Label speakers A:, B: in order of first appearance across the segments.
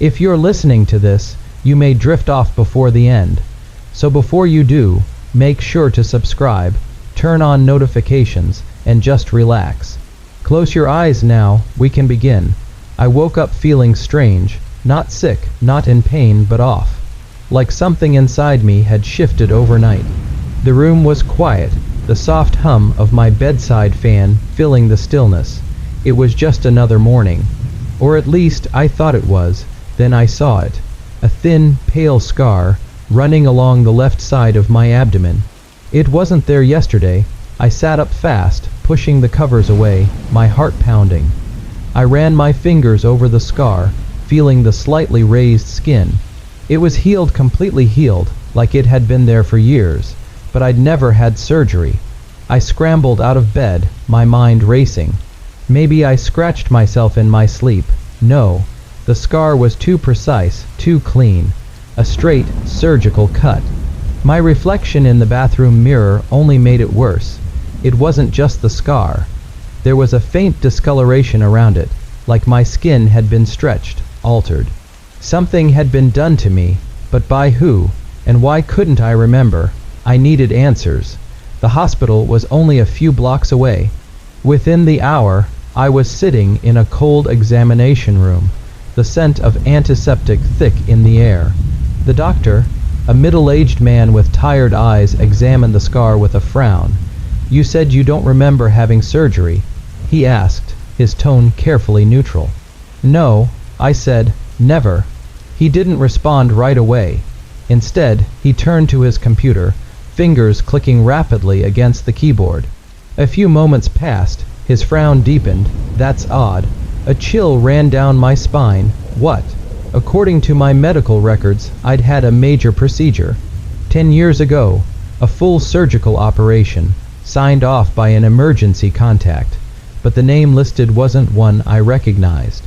A: If you're listening to this, you may drift off before the end. So before you do, make sure to subscribe, turn on notifications, and just relax. Close your eyes now, we can begin. I woke up feeling strange, not sick, not in pain, but off. Like something inside me had shifted overnight. The room was quiet, the soft hum of my bedside fan filling the stillness. It was just another morning. Or at least I thought it was. Then I saw it. A thin, pale scar running along the left side of my abdomen. It wasn't there yesterday. I sat up fast, pushing the covers away, my heart pounding. I ran my fingers over the scar, feeling the slightly raised skin. It was healed, completely healed, like it had been there for years, but I'd never had surgery. I scrambled out of bed, my mind racing. Maybe I scratched myself in my sleep. No, the scar was too precise, too clean. A straight, surgical cut. My reflection in the bathroom mirror only made it worse. It wasn't just the scar. There was a faint discoloration around it, like my skin had been stretched, altered. Something had been done to me, but by who, and why couldn't I remember? I needed answers. The hospital was only a few blocks away. Within the hour, I was sitting in a cold examination room, the scent of antiseptic thick in the air. The doctor, a middle-aged man with tired eyes, examined the scar with a frown. "You said you don't remember having surgery?" he asked, his tone carefully neutral. "No," I said, "never." He didn't respond right away. Instead, he turned to his computer, fingers clicking rapidly against the keyboard. A few moments passed, his frown deepened. "That's odd." A chill ran down my spine. What? According to my medical records, I'd had a major procedure. 10 years ago, a full surgical operation, signed off by an emergency contact. But the name listed wasn't one I recognized.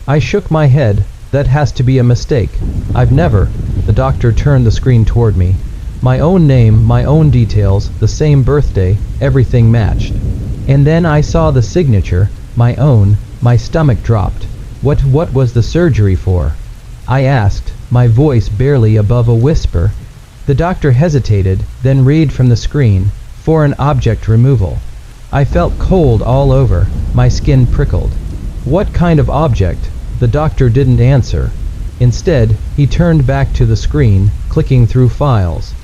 A: I shook my head. "That has to be a mistake. I've never..." The doctor turned the screen toward me. My own name, my own details, the same birthday, everything matched. And then I saw the signature, my own. My stomach dropped. What was the surgery for?" I asked, my voice barely above a whisper. The doctor hesitated, then read from the screen, "Foreign object removal." I felt cold all over. My skin prickled. What kind of object? The doctor didn't answer. Instead, he turned back to the screen, clicking through files.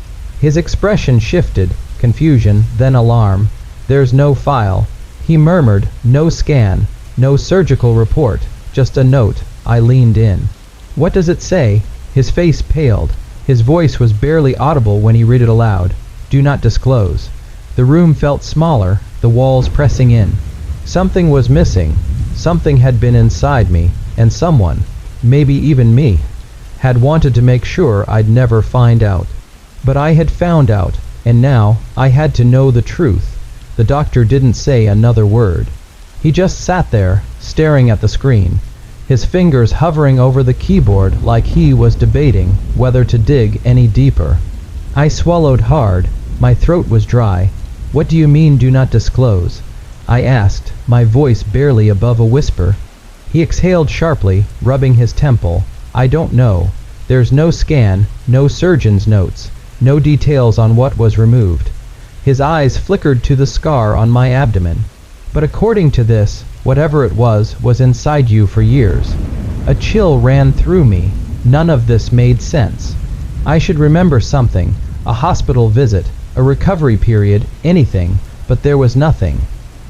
A: His expression shifted, confusion, then alarm. "There's no file," he murmured. "No scan, no surgical report, just a note." I leaned in. "What does it say?" His face paled. His voice was barely audible when he read it aloud. "Do not disclose." The room felt smaller, the walls pressing in. Something was missing. Something had been inside me, and someone, maybe even me, had wanted to make sure I'd never find out. But I had found out, and now I had to know the truth. The doctor didn't say another word. He just sat there, staring at the screen, his fingers hovering over the keyboard like he was debating whether to dig any deeper. I swallowed hard. My throat was dry. "What do you mean, do not disclose?" I asked, my voice barely above a whisper. He exhaled sharply, rubbing his temple. "I don't know. There's no scan, no surgeon's notes, no details on what was removed." His eyes flickered to the scar on my abdomen. "But according to this, whatever it was inside you for years." A chill ran through me. None of this made sense. I should remember something, a hospital visit, a recovery period, anything, but there was nothing.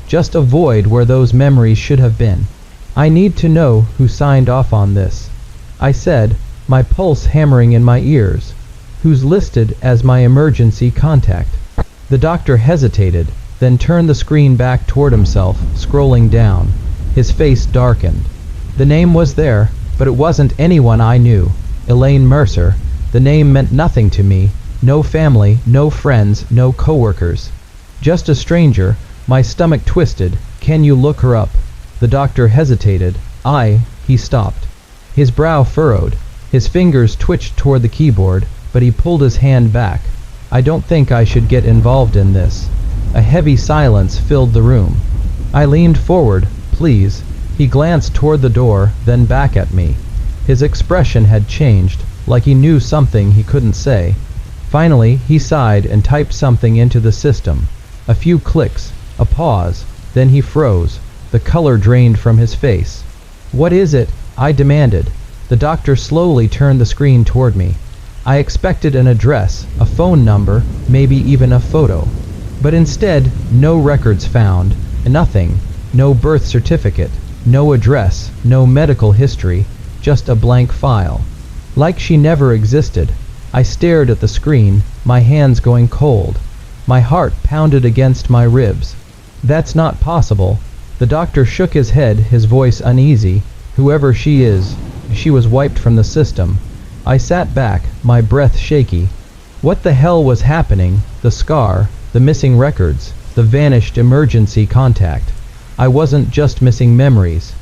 A: Just a void where those memories should have been. "I need to know who signed off on this," I said, my pulse hammering in my ears. "Who's listed as my emergency contact?" The doctor hesitated, then turned the screen back toward himself, scrolling down. His face darkened. The name was there, but it wasn't anyone I knew. Elaine Mercer. The name meant nothing to me. No family, no friends, no coworkers. Just a stranger. My stomach twisted. "Can you look her up?" The doctor hesitated. He stopped. His brow furrowed. His fingers twitched toward the keyboard, but he pulled his hand back. "I don't think I should get involved in this." A heavy silence filled the room. I leaned forward. "Please." He glanced toward the door, then back at me. His expression had changed, like he knew something he couldn't say. Finally, he sighed and typed something into the system. A few clicks, a pause, then he froze. The color drained from his face. "What is it?" I demanded. The doctor slowly turned the screen toward me. I expected an address, a phone number, maybe even a photo. But instead, no records found, nothing, no birth certificate, no address, no medical history, just a blank file. Like she never existed. I stared at the screen, my hands going cold. My heart pounded against my ribs. "That's not possible." The doctor shook his head, his voice uneasy. "Whoever she is, she was wiped from the system." I sat back, my breath shaky. What the hell was happening? The scar, the missing records, the vanished emergency contact. I wasn't just missing memories.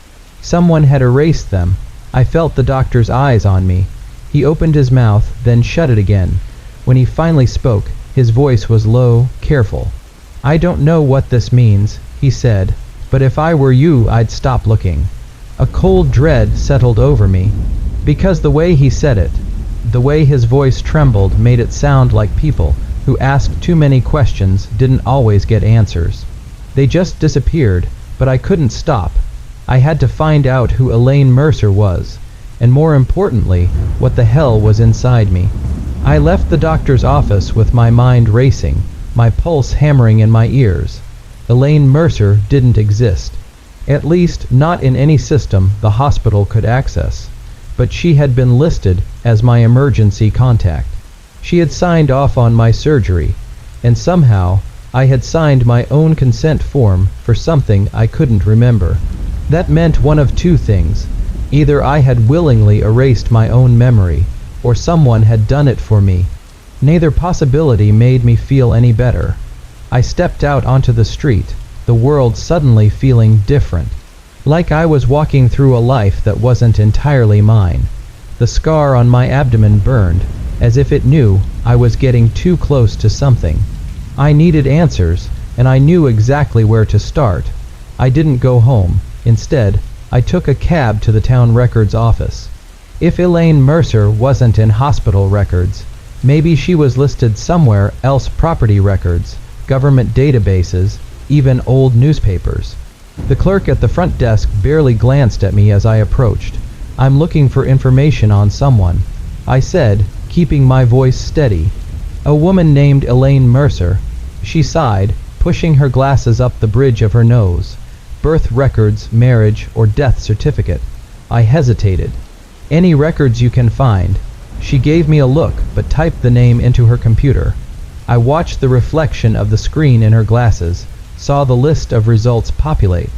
A: Someone had erased them. I felt the doctor's eyes on me. He opened his mouth, then shut it again. When he finally spoke, his voice was low, careful. "I don't know what this means," he said, "but if I were you, I'd stop looking." A cold dread settled over me. Because the way he said it, the way his voice trembled, made it sound like people who asked too many questions didn't always get answers. They just disappeared, but I couldn't stop. I had to find out who Elaine Mercer was, and more importantly, what the hell was inside me. I left the doctor's office with my mind racing, my pulse hammering in my ears. Elaine Mercer didn't exist. At least, not in any system the hospital could access. But she had been listed as my emergency contact. She had signed off on my surgery, and somehow I had signed my own consent form for something I couldn't remember. That meant one of two things. Either I had willingly erased my own memory, or someone had done it for me. Neither possibility made me feel any better. I stepped out onto the street, the world suddenly feeling different. Like I was walking through a life that wasn't entirely mine. The scar on my abdomen burned, as if it knew I was getting too close to something. I needed answers, and I knew exactly where to start. I didn't go home. Instead, I took a cab to the town records office. If Elaine Mercer wasn't in hospital records, maybe she was listed somewhere else: property records, government databases, even old newspapers. The clerk at the front desk barely glanced at me as I approached. "I'm looking for information on someone," I said, keeping my voice steady. "A woman named Elaine Mercer." She sighed, pushing her glasses up the bridge of her nose. "Birth records, marriage, or death certificate." I hesitated. "Any records you can find." She gave me a look, but typed the name into her computer. I watched the reflection of the screen in her glasses, saw the list of results populate.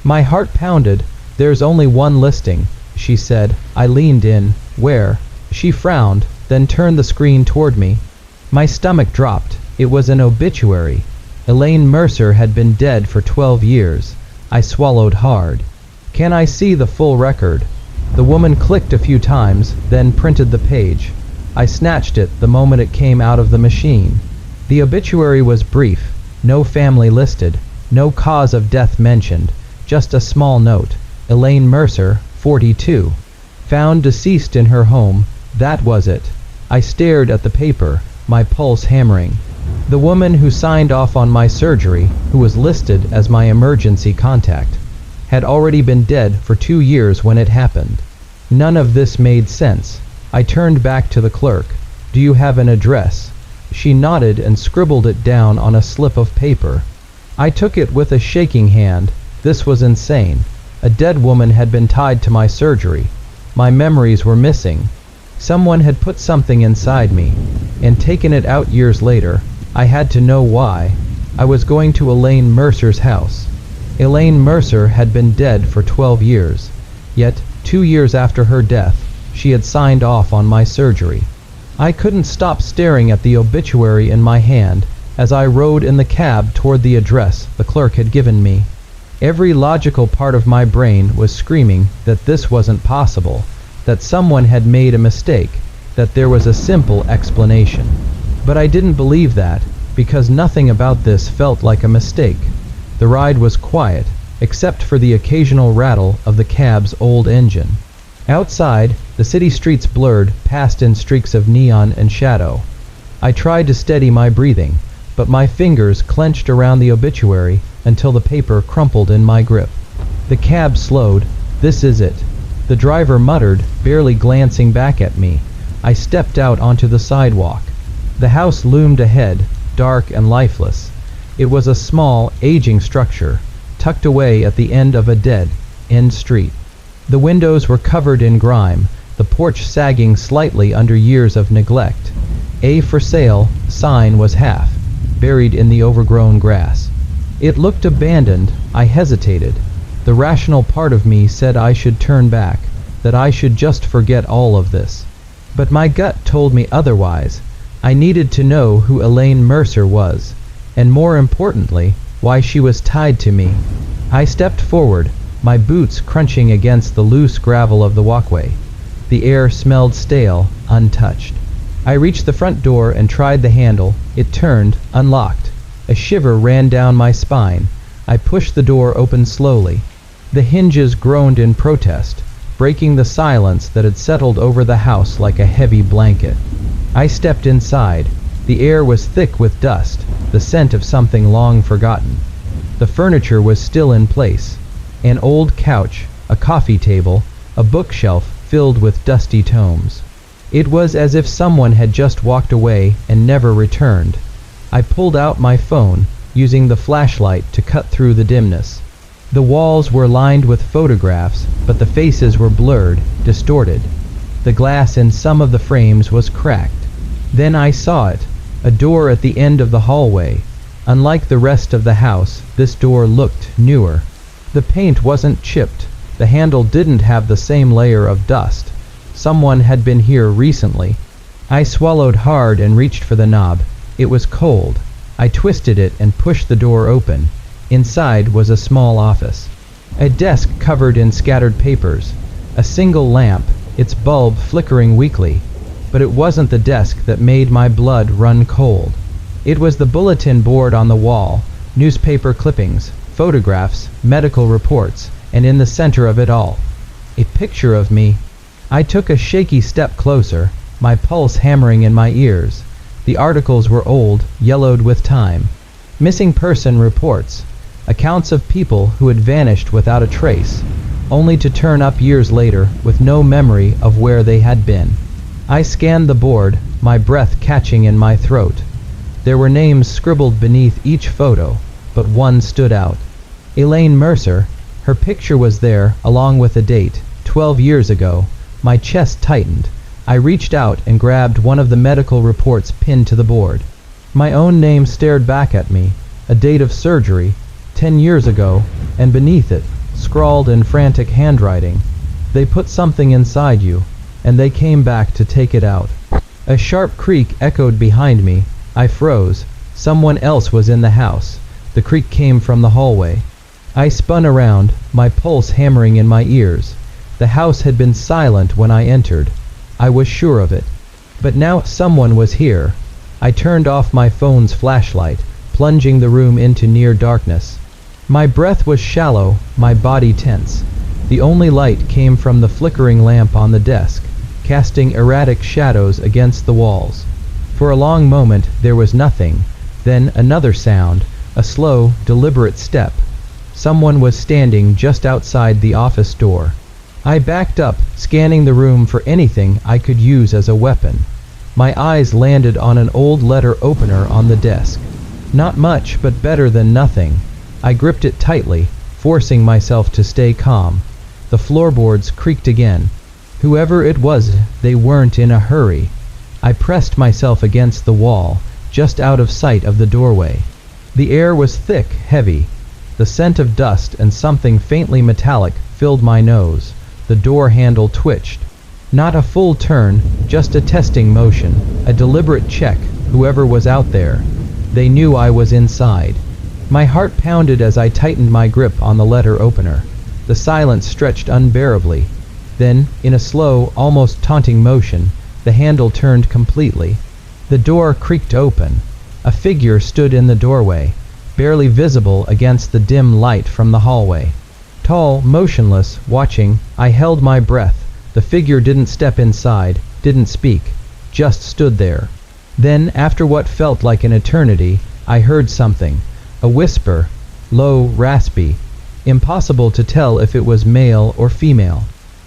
A: My heart pounded. "There's only one listing," she said. I leaned in. "Where?" She frowned, then turned the screen toward me. My stomach dropped. It was an obituary. Elaine Mercer had been dead for 12 years. I swallowed hard. "Can I see the full record?" The woman clicked a few times, then printed the page. I snatched it the moment it came out of the machine. The obituary was brief. No family listed, no cause of death mentioned, just a small note. Elaine Mercer, 42. Found deceased in her home. That was it. I stared at the paper, my pulse hammering. The woman who signed off on my surgery, who was listed as my emergency contact, had already been dead for 2 years when it happened. None of this made sense. I turned back to the clerk. "Do you have an address?" She nodded and scribbled it down on a slip of paper. I took it with a shaking hand. This was insane. A dead woman had been tied to my surgery. My memories were missing. Someone had put something inside me, and taken it out years later. I had to know why. I was going to Elaine Mercer's house. Elaine Mercer had been dead for 12 years. Yet, 2 years after her death, she had signed off on my surgery. I couldn't stop staring at the obituary in my hand as I rode in the cab toward the address the clerk had given me. Every logical part of my brain was screaming that this wasn't possible, that someone had made a mistake, that there was a simple explanation. But I didn't believe that, because nothing about this felt like a mistake. The ride was quiet, except for the occasional rattle of the cab's old engine. Outside, The city streets blurred, past in streaks of neon and shadow. I tried to steady my breathing, but my fingers clenched around the obituary until the paper crumpled in my grip. The cab slowed. "This is it," the driver muttered, barely glancing back at me. I stepped out onto the sidewalk. The house loomed ahead, dark and lifeless. It was a small, aging structure, tucked away at the end of a dead-end street. The windows were covered in grime, the porch sagging slightly under years of neglect. "A for sale" sign was half buried in the overgrown grass. It looked abandoned. I hesitated. The rational part of me said I should turn back, that I should just forget all of this. But my gut told me otherwise. I needed to know who Elaine Mercer was, and more importantly, why she was tied to me. I stepped forward, my boots crunching against the loose gravel of the walkway. The air smelled stale, untouched. I reached the front door and tried the handle. It turned, unlocked. A shiver ran down my spine. I pushed the door open slowly. The hinges groaned in protest, breaking the silence that had settled over the house like a heavy blanket. I stepped inside. The air was thick with dust, the scent of something long forgotten. The furniture was still in place. An old couch, a coffee table, a bookshelf filled with dusty tomes. It was as if someone had just walked away and never returned. I pulled out my phone, using the flashlight to cut through the dimness. The walls were lined with photographs, but the faces were blurred, distorted. The glass in some of the frames was cracked. Then I saw it, a door at the end of the hallway. Unlike the rest of the house, this door looked newer. The paint wasn't chipped. The handle didn't have the same layer of dust. Someone had been here recently. I swallowed hard and reached for the knob. It was cold. I twisted it and pushed the door open. Inside was a small office. A desk covered in scattered papers. A single lamp, its bulb flickering weakly. But it wasn't the desk that made my blood run cold. It was the bulletin board on the wall, newspaper clippings, photographs, medical reports, and in the center of it all, a picture of me. I took a shaky step closer, my pulse hammering in my ears. The articles were old, yellowed with time. Missing person reports, accounts of people who had vanished without a trace, only to turn up years later with no memory of where they had been. I scanned the board, my breath catching in my throat. There were names scribbled beneath each photo, but one stood out. Elaine Mercer. Her picture was there, along with a date, 12 years ago. My chest tightened. I reached out and grabbed one of the medical reports pinned to the board. My own name stared back at me, a date of surgery, 10 years ago, and beneath it, scrawled in frantic handwriting, "They put something inside you, and they came back to take it out." A sharp creak echoed behind me. I froze. Someone else was in the house. The creak came from the hallway. I spun around, my pulse hammering in my ears. The house had been silent when I entered. I was sure of it. But now someone was here. I turned off my phone's flashlight, plunging the room into near darkness. My breath was shallow, my body tense. The only light came from the flickering lamp on the desk, casting erratic shadows against the walls. For a long moment there was nothing, then another sound, a slow, deliberate step. Someone was standing just outside the office door. I backed up, scanning the room for anything I could use as a weapon. My eyes landed on an old letter opener on the desk. Not much, but better than nothing. I gripped it tightly, forcing myself to stay calm. The floorboards creaked again. Whoever it was, they weren't in a hurry. I pressed myself against the wall, just out of sight of the doorway. The air was thick, heavy. The scent of dust and something faintly metallic filled my nose. The door handle twitched. Not a full turn, just a testing motion, a deliberate check, whoever was out there. They knew I was inside. My heart pounded as I tightened my grip on the letter opener. The silence stretched unbearably. Then, in a slow, almost taunting motion, the handle turned completely. The door creaked open. A figure stood in the doorway, barely visible against the dim light from the hallway. Tall, motionless, watching, I held my breath, The figure didn't step inside, didn't speak, just stood there. Then, after what felt like an eternity, I heard something. A whisper, low, raspy, impossible to tell if it was male or female.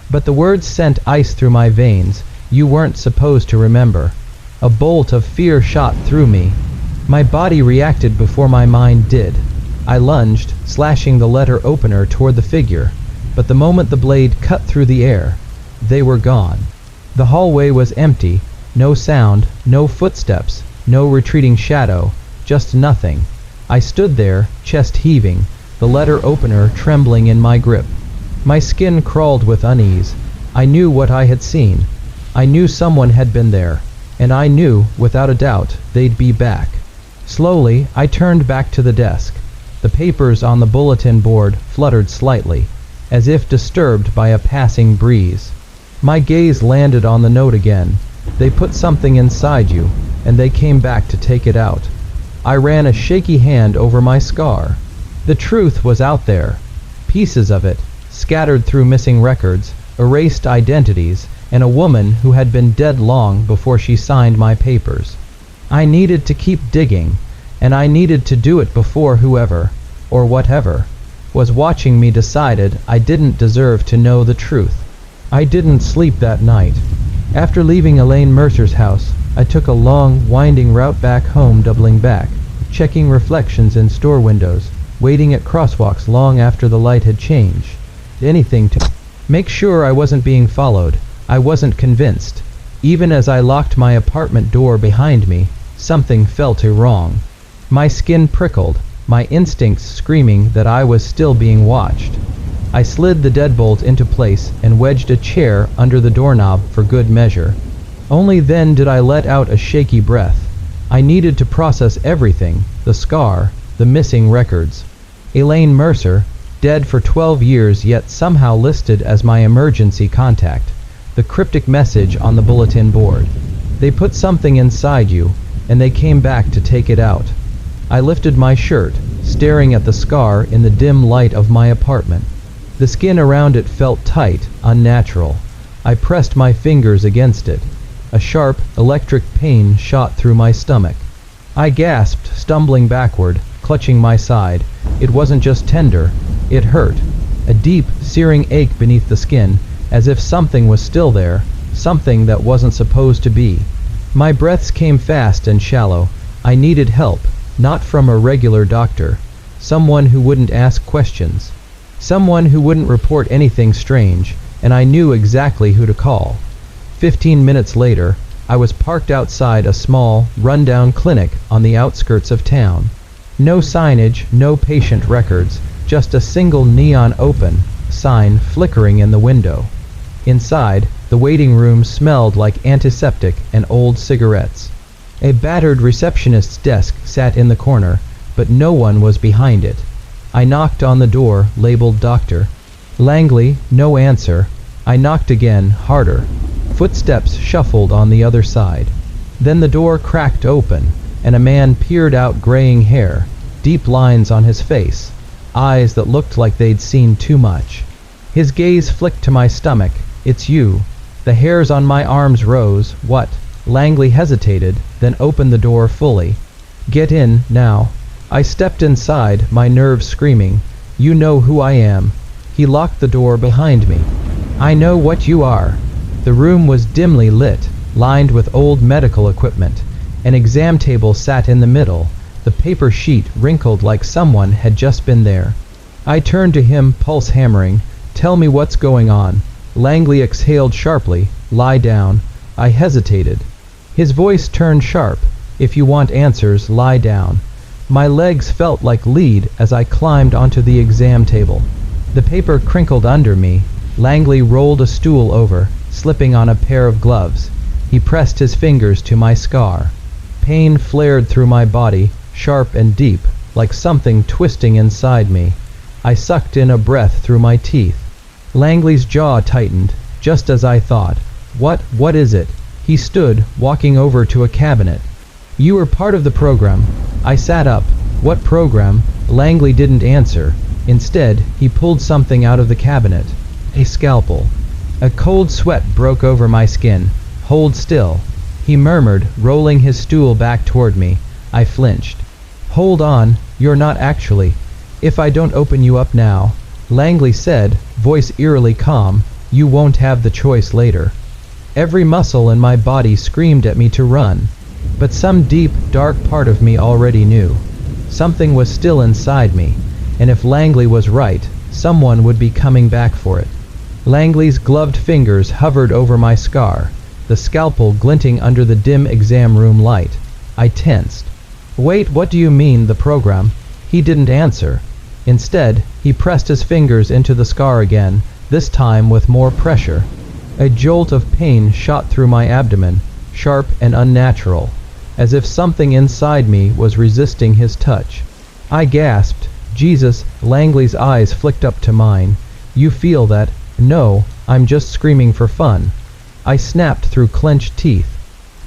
A: But the words sent ice through my veins. You weren't supposed to remember. A bolt of fear shot through me. My body reacted before my mind did. I lunged, slashing the letter opener toward the figure. But the moment the blade cut through the air, they were gone. The hallway was empty. No sound, no footsteps, no retreating shadow, just nothing. I stood there, chest heaving, the letter opener trembling in my grip. My skin crawled with unease. I knew what I had seen. I knew someone had been there, and I knew, without a doubt, they'd be back. Slowly, I turned back to the desk. The papers on the bulletin board fluttered slightly, as if disturbed by a passing breeze. My gaze landed on the note again. They put something inside you, and they came back to take it out. I ran a shaky hand over my scar. The truth was out there. Pieces of it, scattered through missing records, erased identities, and a woman who had been dead long before she signed my papers. I needed to keep digging, and I needed to do it before whoever, or whatever, was watching me decided I didn't deserve to know the truth. I didn't sleep that night. After leaving Elaine Mercer's house, I took a long, winding route back home, doubling back, checking reflections in store windows, waiting at crosswalks long after the light had changed. Anything to make sure I wasn't being followed. I wasn't convinced. Even as I locked my apartment door behind me, something felt wrong. My skin prickled, my instincts screaming that I was still being watched. I slid the deadbolt into place and wedged a chair under the doorknob for good measure. Only then did I let out a shaky breath. I needed to process everything, the scar, the missing records. Elaine Mercer, dead for 12 years yet somehow listed as my emergency contact. The cryptic message on the bulletin board. They put something inside you, and they came back to take it out. I lifted my shirt, staring at the scar in the dim light of my apartment. The skin around it felt tight, unnatural. I pressed my fingers against it. A sharp, electric pain shot through my stomach. I gasped, stumbling backward, clutching my side. It wasn't just tender, it hurt. A deep, searing ache beneath the skin, as if something was still there, something that wasn't supposed to be. My breaths came fast and shallow. I needed help, not from a regular doctor. Someone who wouldn't ask questions. Someone who wouldn't report anything strange, and I knew exactly who to call. 15 minutes later, I was parked outside a small, run-down clinic on the outskirts of town. No signage, no patient records, just a single neon open sign flickering in the window. Inside, the waiting room smelled like antiseptic and old cigarettes. A battered receptionist's desk sat in the corner, but no one was behind it. I knocked on the door, labeled Doctor. Langley, no answer. I knocked again, harder. Footsteps shuffled on the other side. Then the door cracked open, and a man peered out, graying hair, deep lines on his face, eyes that looked like they'd seen too much. His gaze flicked to my stomach. It's you. The hairs on my arms rose. What? Langley hesitated, then opened the door fully. Get in, now. I stepped inside, my nerves screaming. You know who I am. He locked the door behind me. I know what you are. The room was dimly lit, lined with old medical equipment. An exam table sat in the middle, the paper sheet wrinkled like someone had just been there. I turned to him, pulse hammering. Tell me what's going on. Langley exhaled sharply. Lie down. I hesitated. His voice turned sharp. If you want answers, lie down. My legs felt like lead as I climbed onto the exam table. The paper crinkled under me. Langley rolled a stool over, slipping on a pair of gloves. He pressed his fingers to my scar. Pain flared through my body, sharp and deep, like something twisting inside me. I sucked in a breath through my teeth. Langley's jaw tightened, just as I thought. What is it? He stood, walking over to a cabinet. You were part of the program. I sat up. What program? Langley didn't answer. Instead, he pulled something out of the cabinet. A scalpel. A cold sweat broke over my skin. "Hold still," he murmured, rolling his stool back toward me. I flinched. "Hold on, you're not actually. If I don't open you up now," Langley said, voice eerily calm, "you won't have the choice later." Every muscle in my body screamed at me to run, but some deep, dark part of me already knew. Something was still inside me, and if Langley was right, someone would be coming back for it. Langley's gloved fingers hovered over my scar, the scalpel glinting under the dim exam room light. I tensed. "Wait, what do you mean, the program?" He didn't answer. Instead, he pressed his fingers into the scar again, this time with more pressure. A jolt of pain shot through my abdomen, sharp and unnatural, as if something inside me was resisting his touch. I gasped. "Jesus," Langley's eyes flicked up to mine. "You feel that?" "No, I'm just screaming for fun." I snapped through clenched teeth.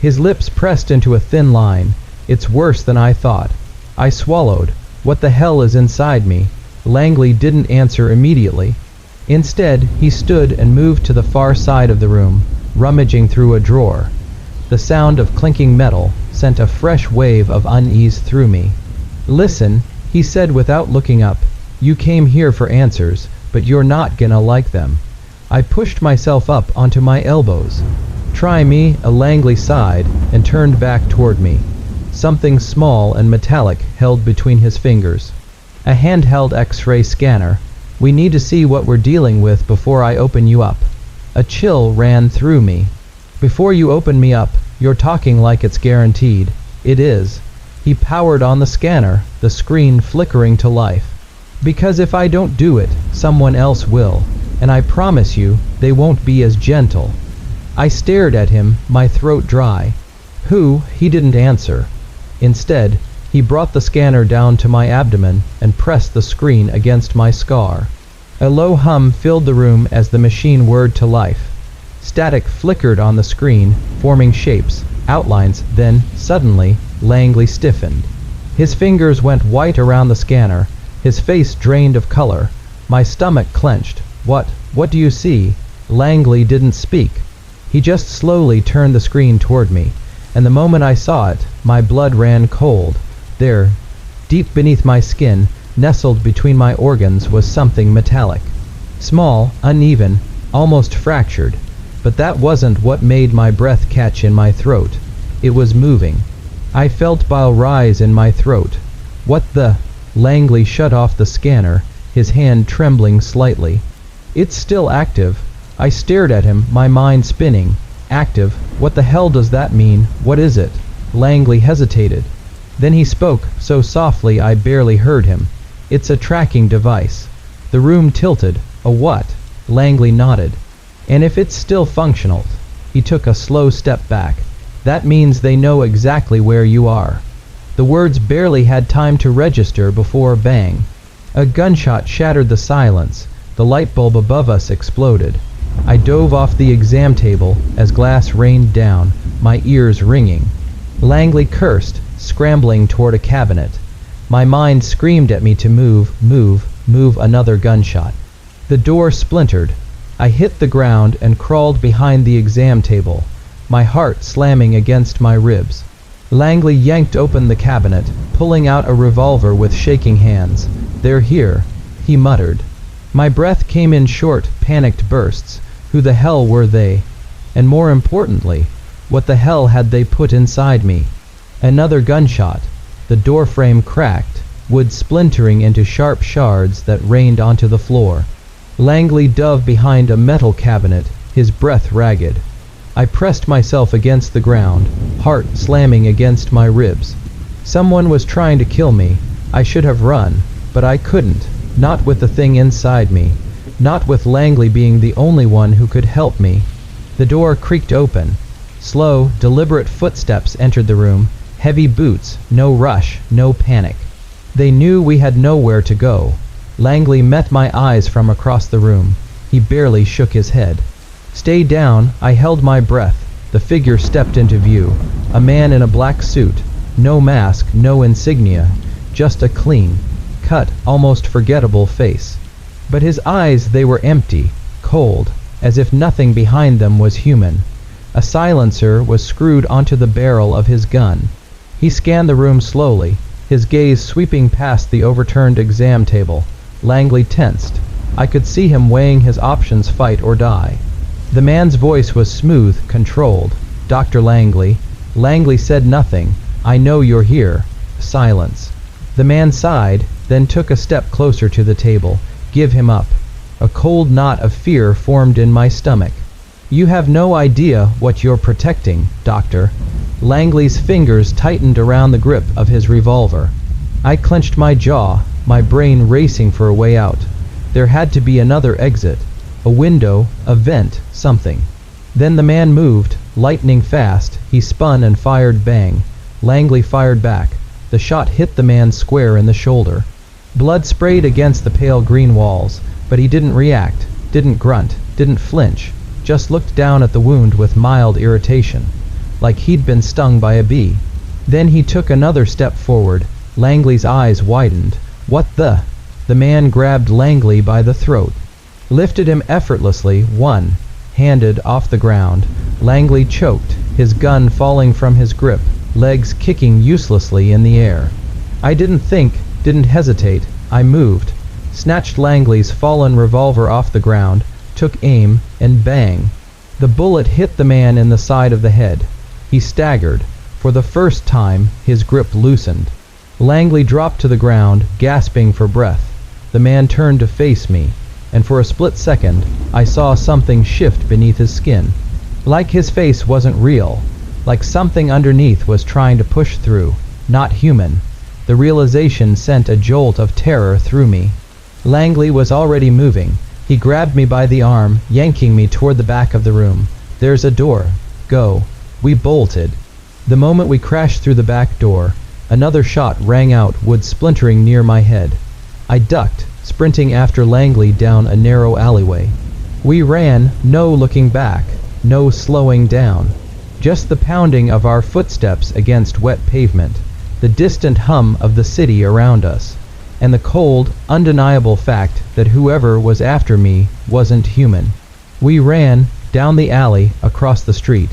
A: His lips pressed into a thin line. "It's worse than I thought." I swallowed. "What the hell is inside me?" Langley didn't answer immediately. Instead, he stood and moved to the far side of the room, rummaging through a drawer. The sound of clinking metal sent a fresh wave of unease through me. "Listen," he said without looking up. "You came here for answers, but you're not gonna like them." I pushed myself up onto my elbows. "Try me," Langley sighed and turned back toward me. Something small and metallic held between his fingers. A handheld X-ray scanner. "We need to see what we're dealing with before I open you up." A chill ran through me. "Before you open me up, you're talking like it's guaranteed." "It is." He powered on the scanner, the screen flickering to life. "Because if I don't do it, someone else will, and I promise you, they won't be as gentle." I stared at him, my throat dry. "Who?" He didn't answer. Instead, he brought the scanner down to my abdomen and pressed the screen against my scar. A low hum filled the room as the machine whirred to life. Static flickered on the screen, forming shapes, outlines, then, suddenly, Langley stiffened. His fingers went white around the scanner, his face drained of color. My stomach clenched. What do you see?" Langley didn't speak. He just slowly turned the screen toward me, and the moment I saw it, my blood ran cold. There, deep beneath my skin, nestled between my organs, was something metallic. Small, uneven, almost fractured. But that wasn't what made my breath catch in my throat. It was moving. I felt bile rise in my throat. "What the?" Langley shut off the scanner, his hand trembling slightly. "It's still active." I stared at him, my mind spinning. "Active? What the hell does that mean? What is it?" Langley hesitated. Then he spoke, so softly I barely heard him. "It's a tracking device." The room tilted. "A what?" Langley nodded. "And if it's still functional," he took a slow step back, "that means they know exactly where you are." The words barely had time to register before bang. A gunshot shattered the silence. The light bulb above us exploded. I dove off the exam table as glass rained down, my ears ringing. Langley cursed, scrambling toward a cabinet. My mind screamed at me to move. Another gunshot. The door splintered. I hit the ground and crawled behind the exam table, my heart slamming against my ribs. Langley yanked open the cabinet, pulling out a revolver with shaking hands. "They're here," he muttered. My breath came in short, panicked bursts. Who the hell were they? And more importantly, what the hell had they put inside me? Another gunshot. The doorframe cracked, wood splintering into sharp shards that rained onto the floor. Langley dove behind a metal cabinet, his breath ragged. I pressed myself against the ground, heart slamming against my ribs. Someone was trying to kill me. I should have run, but I couldn't, not with the thing inside me, not with Langley being the only one who could help me. The door creaked open. Slow, deliberate footsteps entered the room, heavy boots, no rush, no panic. They knew we had nowhere to go. Langley met my eyes from across the room. He barely shook his head. "Stay down." I held my breath. The figure stepped into view. A man in a black suit. No mask, no insignia. Just a clean, cut, almost forgettable face. But his eyes, they were empty, cold, as if nothing behind them was human. A silencer was screwed onto the barrel of his gun. He scanned the room slowly, his gaze sweeping past the overturned exam table. Langley tensed. I could see him weighing his options: fight or die. The man's voice was smooth, controlled. "Dr. Langley." Langley said nothing. "I know you're here." Silence. The man sighed, then took a step closer to the table. "Give him up." A cold knot of fear formed in my stomach. "You have no idea what you're protecting, Doctor." Langley's fingers tightened around the grip of his revolver. I clenched my jaw, my brain racing for a way out. There had to be another exit. A window, a vent, something. Then the man moved, lightning fast. He spun and fired. Bang. Langley fired back. The shot hit the man square in the shoulder. Blood sprayed against the pale green walls, but he didn't react, didn't grunt, didn't flinch, just looked down at the wound with mild irritation, like he'd been stung by a bee. Then he took another step forward. Langley's eyes widened. "What the?" The man grabbed Langley by the throat, lifted him effortlessly, one-handed off the ground. Langley choked, his gun falling from his grip, legs kicking uselessly in the air. I didn't think, didn't hesitate. I moved, snatched Langley's fallen revolver off the ground, took aim, and bang. The bullet hit the man in the side of the head. He staggered. For the first time, his grip loosened. Langley dropped to the ground, gasping for breath. The man turned to face me, and for a split second, I saw something shift beneath his skin. Like his face wasn't real, like something underneath was trying to push through. Not human. The realization sent a jolt of terror through me. Langley was already moving. He grabbed me by the arm, yanking me toward the back of the room. "There's a door. Go." We bolted. The moment we crashed through the back door, another shot rang out, wood splintering near my head. I ducked, sprinting after Langley down a narrow alleyway. We ran, no looking back, no slowing down. Just the pounding of our footsteps against wet pavement, the distant hum of the city around us, and the cold, undeniable fact that whoever was after me wasn't human. We ran down the alley, across the street,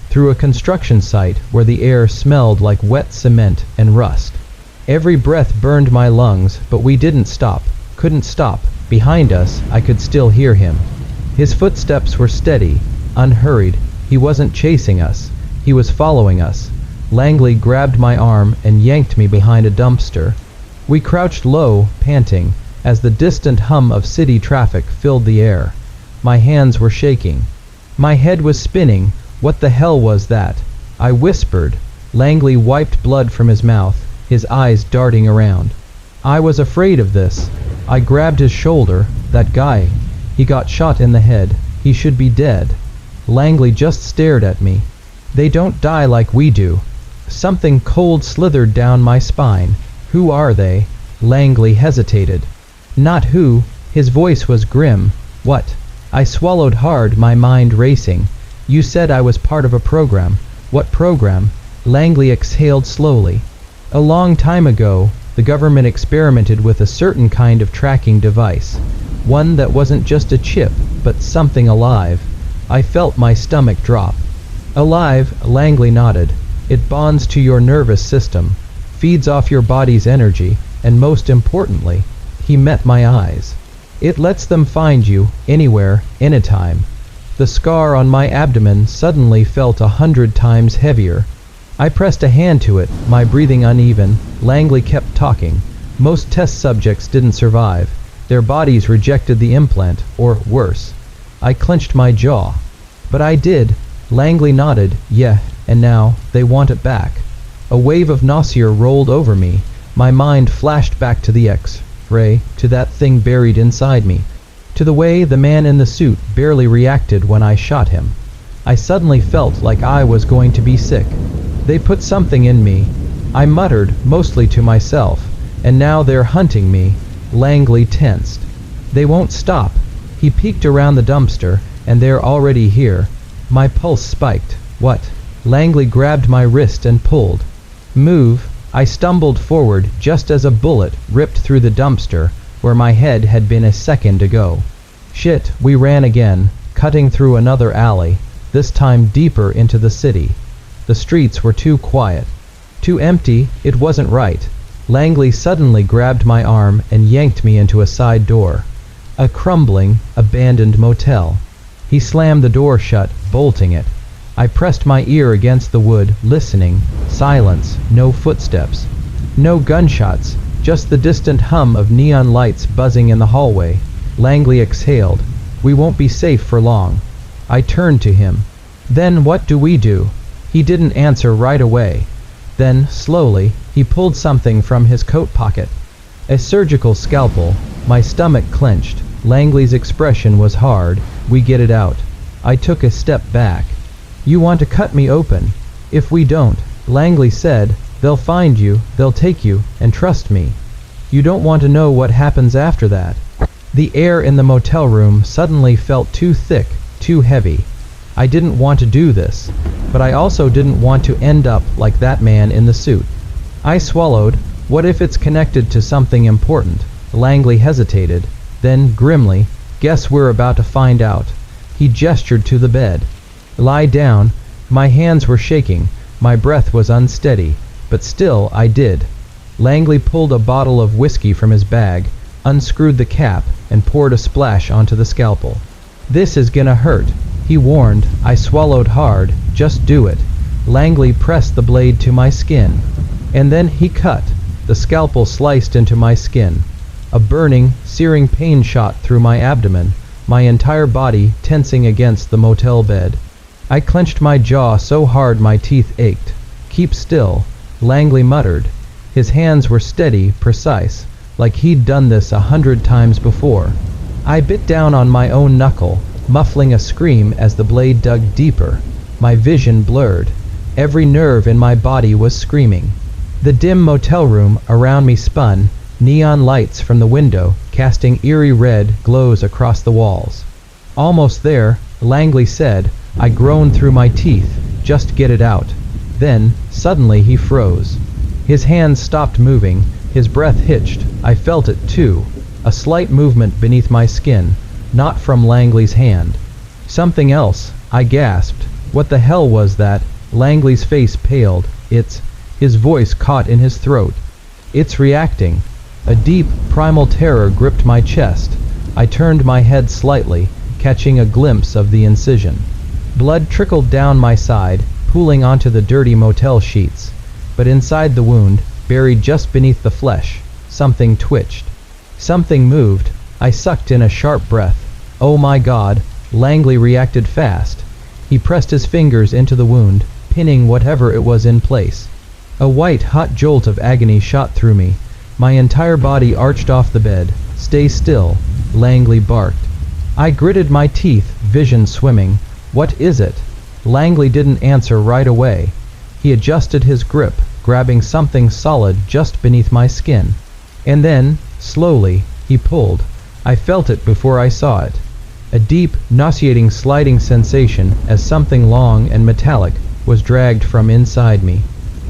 A: through a construction site where the air smelled like wet cement and rust. Every breath burned my lungs, but we didn't stop, couldn't stop. Behind us, I could still hear him. His footsteps were steady, unhurried. He wasn't chasing us. He was following us. Langley grabbed my arm and yanked me behind a dumpster. We crouched low, panting, as the distant hum of city traffic filled the air. My hands were shaking. My head was spinning. What the hell was that? I whispered. Langley wiped blood from his mouth, his eyes darting around. I was afraid of this. I grabbed his shoulder. "That guy. He got shot in the head. He should be dead." Langley just stared at me. "They don't die like we do." Something cold slithered down my spine. "Who are they?" Langley hesitated. "Not who." His voice was grim. "What?" I swallowed hard, my mind racing. "You said I was part of a program." "What program?" Langley exhaled slowly. "A long time ago, the government experimented with a certain kind of tracking device. One that wasn't just a chip, but something alive." I felt my stomach drop. "Alive," Langley nodded. "It bonds to your nervous system, feeds off your body's energy, and most importantly," he met my eyes, "it lets them find you, anywhere, anytime." The scar on my abdomen suddenly felt 100 times heavier. I pressed a hand to it, my breathing uneven. Langley kept talking. "Most test subjects didn't survive. Their bodies rejected the implant, or worse." I clenched my jaw. "But I did." Langley nodded. "Yeah, and now they want it back." A wave of nausea rolled over me. My mind flashed back to the X-ray, to that thing buried inside me, to the way the man in the suit barely reacted when I shot him. I suddenly felt like I was going to be sick. "They put something in me," I muttered, mostly to myself, "and now they're hunting me." Langley tensed. "They won't stop." He peeked around the dumpster, and they're already here. My pulse spiked. "What?" Langley grabbed my wrist and pulled. "Move." I stumbled forward just as a bullet ripped through the dumpster where my head had been a second ago. Shit, we ran again. cutting through another alley, this time deeper into the city. The streets were too quiet. Too empty, it wasn't right. Langley suddenly grabbed my arm and yanked me into a side door. A crumbling, abandoned motel. He slammed the door shut, bolting it. I pressed my ear against the wood, listening. Silence, no footsteps. No gunshots, just the distant hum of neon lights buzzing in the hallway. Langley exhaled. We won't be safe for long. I turned to him. Then what do we do? He didn't answer right away. Then, slowly, he pulled something from his coat pocket. A surgical scalpel. My stomach clenched. Langley's expression was hard. We get it out. I took a step back. You want to cut me open? If we don't, Langley said, they'll find you, they'll take you, and trust me. You don't want to know what happens after that. The air in the motel room suddenly felt too thick, too heavy. I didn't want to do this, but I also didn't want to end up like that man in the suit. I swallowed. What if it's connected to something important? Langley hesitated. Then, grimly, guess we're about to find out. He gestured to the bed. Lie down. My hands were shaking. My breath was unsteady. But still, I did. Langley pulled a bottle of whiskey from his bag, unscrewed the cap, and poured a splash onto the scalpel. This is gonna hurt, he warned. I swallowed hard. Just do it. Langley pressed the blade to my skin. And then he cut. The scalpel sliced into my skin. A burning, searing pain shot through my abdomen, my entire body tensing against the motel bed. I clenched my jaw so hard my teeth ached. Keep still, Langley muttered. His hands were steady, precise, like he'd done this 100 times before. I bit down on my own knuckle, muffling a scream as the blade dug deeper. My vision blurred. Every nerve in my body was screaming. The dim motel room around me spun, neon lights from the window casting eerie red glows across the walls. Almost there, Langley said. I groaned through my teeth. Just get it out. Then, suddenly he froze. His hands stopped moving. His breath hitched. I felt it too. A slight movement beneath my skin. Not from Langley's hand. Something else, I gasped. What the hell was that? Langley's face paled. His voice caught in his throat. It's reacting. A deep, primal terror gripped my chest. I turned my head slightly, catching a glimpse of the incision. Blood trickled down my side, pooling onto the dirty motel sheets. But inside the wound, buried just beneath the flesh, something twitched. Something moved. I sucked in a sharp breath. Oh my God, Langley reacted fast. He pressed his fingers into the wound, pinning whatever it was in place. A white, hot jolt of agony shot through me. My entire body arched off the bed. Stay still, Langley barked. I gritted my teeth, vision swimming. What is it? Langley didn't answer right away. He adjusted his grip, grabbing something solid just beneath my skin. And then, slowly, he pulled. I felt it before I saw it. A deep, nauseating sliding sensation as something long and metallic was dragged from inside me.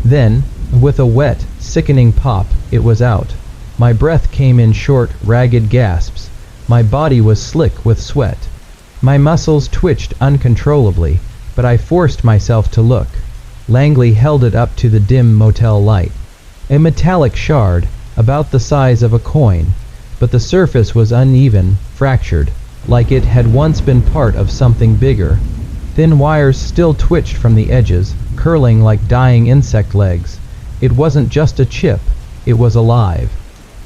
A: Then, with a wet, sickening pop, it was out. My breath came in short, ragged gasps. My body was slick with sweat. My muscles twitched uncontrollably, but I forced myself to look. Langley held it up to the dim motel light. A metallic shard, about the size of a coin, but the surface was uneven, fractured, like it had once been part of something bigger. Thin wires still twitched from the edges, curling like dying insect legs. It wasn't just a chip, it was alive.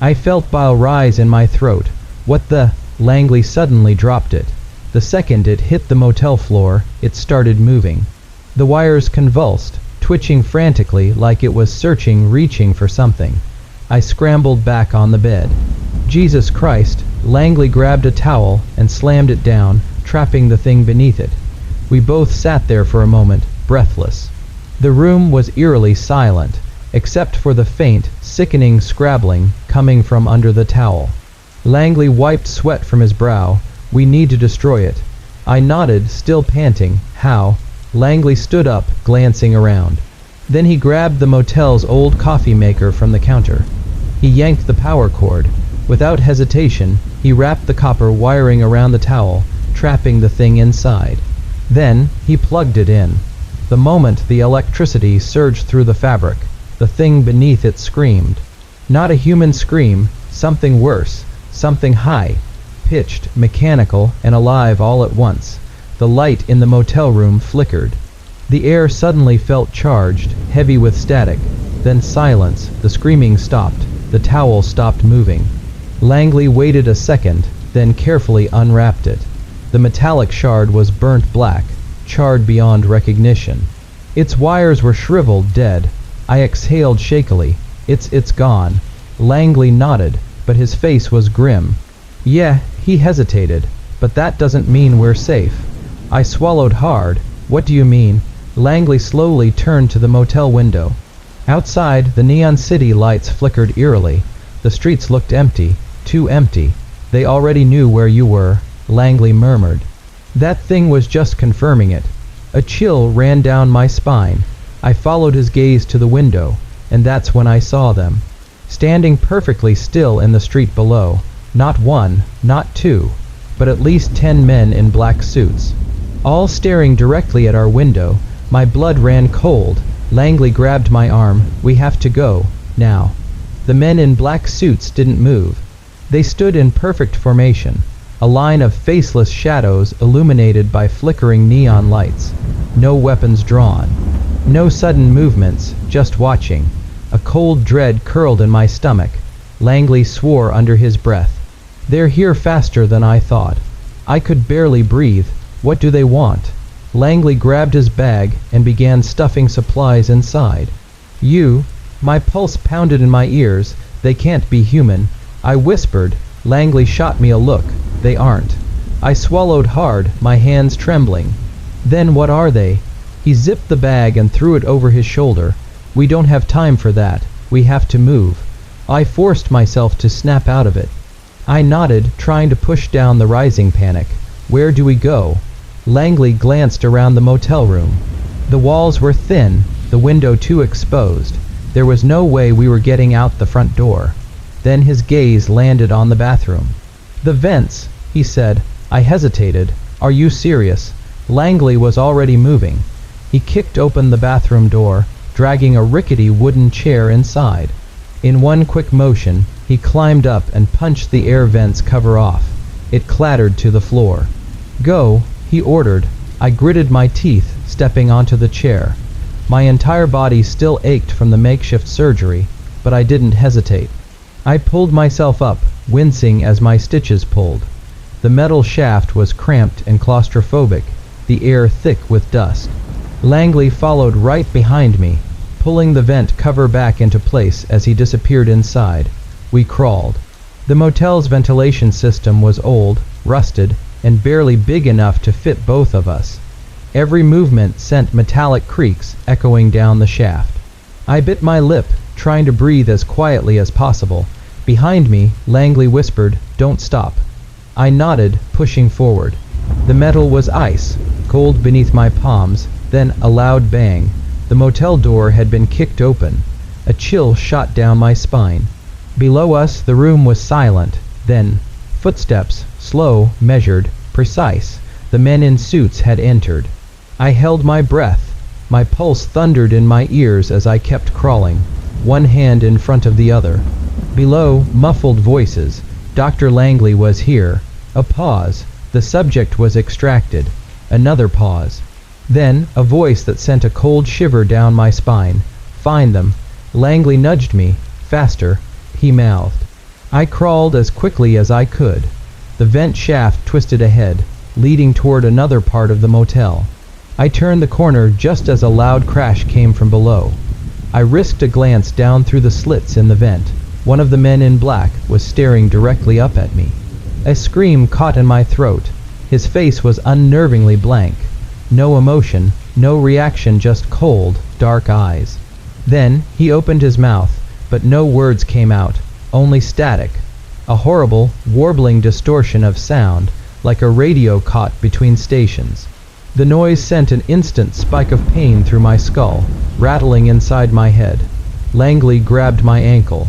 A: I felt bile rise in my throat. What the? Langley suddenly dropped it. The second it hit the motel floor, it started moving. The wires convulsed, twitching frantically like it was searching, reaching for something. I scrambled back on the bed. Jesus Christ, Langley grabbed a towel and slammed it down, trapping the thing beneath it. We both sat there for a moment, breathless. The room was eerily silent, except for the faint, sickening scrabbling coming from under the towel. Langley wiped sweat from his brow. We need to destroy it. I nodded, still panting. How? Langley stood up, glancing around. Then he grabbed the motel's old coffee maker from the counter. He yanked the power cord. Without hesitation, he wrapped the copper wiring around the towel, trapping the thing inside. Then he plugged it in. The moment the electricity surged through the fabric, the thing beneath it screamed. Not a human scream, something worse, something high, pitched, mechanical, and alive all at once. The light in the motel room flickered. The air suddenly felt charged, heavy with static. Then silence. The screaming stopped. The towel stopped moving. Langley waited a second, then carefully unwrapped it. The metallic shard was burnt black, charred beyond recognition. Its wires were shriveled, dead. I exhaled shakily. It's gone. Langley nodded, but his face was grim. Yeah, he hesitated, but that doesn't mean we're safe. I swallowed hard. What do you mean? Langley slowly turned to the motel window. Outside, the neon city lights flickered eerily. The streets looked empty, too empty. They already knew where you were, Langley murmured. That thing was just confirming it. A chill ran down my spine. I followed his gaze to the window, and that's when I saw them. Standing perfectly still in the street below. Not one, not two, but at least 10 men in black suits. All staring directly at our window. My blood ran cold. Langley grabbed my arm. We have to go, now. The men in black suits didn't move. They stood in perfect formation, a line of faceless shadows illuminated by flickering neon lights. No weapons drawn. No sudden movements, just watching. A cold dread curled in my stomach. Langley swore under his breath. They're here faster than I thought. I could barely breathe. What do they want? Langley grabbed his bag and began stuffing supplies inside. My pulse pounded in my ears. They can't be human. I whispered. Langley shot me a look. They aren't. I swallowed hard, my hands trembling. Then what are they? He zipped the bag and threw it over his shoulder. We don't have time for that. We have to move. I forced myself to snap out of it. I nodded, trying to push down the rising panic. Where do we go? Langley glanced around the motel room. The walls were thin, the window too exposed. There was no way we were getting out the front door. Then his gaze landed on the bathroom. The vents, he said. I hesitated. Are you serious? Langley was already moving. He kicked open the bathroom door, dragging a rickety wooden chair inside. In one quick motion, he climbed up and punched the air vent's cover off. It clattered to the floor. Go, he ordered. I gritted my teeth, stepping onto the chair. My entire body still ached from the makeshift surgery, but I didn't hesitate. I pulled myself up, wincing as my stitches pulled. The metal shaft was cramped and claustrophobic, the air thick with dust. Langley followed right behind me, pulling the vent cover back into place as he disappeared inside. We crawled. The motel's ventilation system was old, rusted, and barely big enough to fit both of us. Every movement sent metallic creaks echoing down the shaft. I bit my lip, trying to breathe as quietly as possible. Behind me, Langley whispered, "Don't stop." I nodded, pushing forward. The metal was ice, cold beneath my palms, then a loud bang. The motel door had been kicked open. A chill shot down my spine. Below us, the room was silent. Then, footsteps, slow, measured, precise. The men in suits had entered. I held my breath. My pulse thundered in my ears as I kept crawling, one hand in front of the other. Below, muffled voices. Dr. Langley was here. A pause. The subject was extracted. Another pause. Then, a voice that sent a cold shiver down my spine. Find them. Langley nudged me. Faster, he mouthed. I crawled as quickly as I could. The vent shaft twisted ahead, leading toward another part of the motel. I turned the corner just as a loud crash came from below. I risked a glance down through the slits in the vent. One of the men in black was staring directly up at me. A scream caught in my throat. His face was unnervingly blank. No emotion, no reaction, just cold, dark eyes. Then he opened his mouth, but no words came out, only static. A horrible, warbling distortion of sound, like a radio caught between stations. The noise sent an instant spike of pain through my skull, rattling inside my head. Langley grabbed my ankle.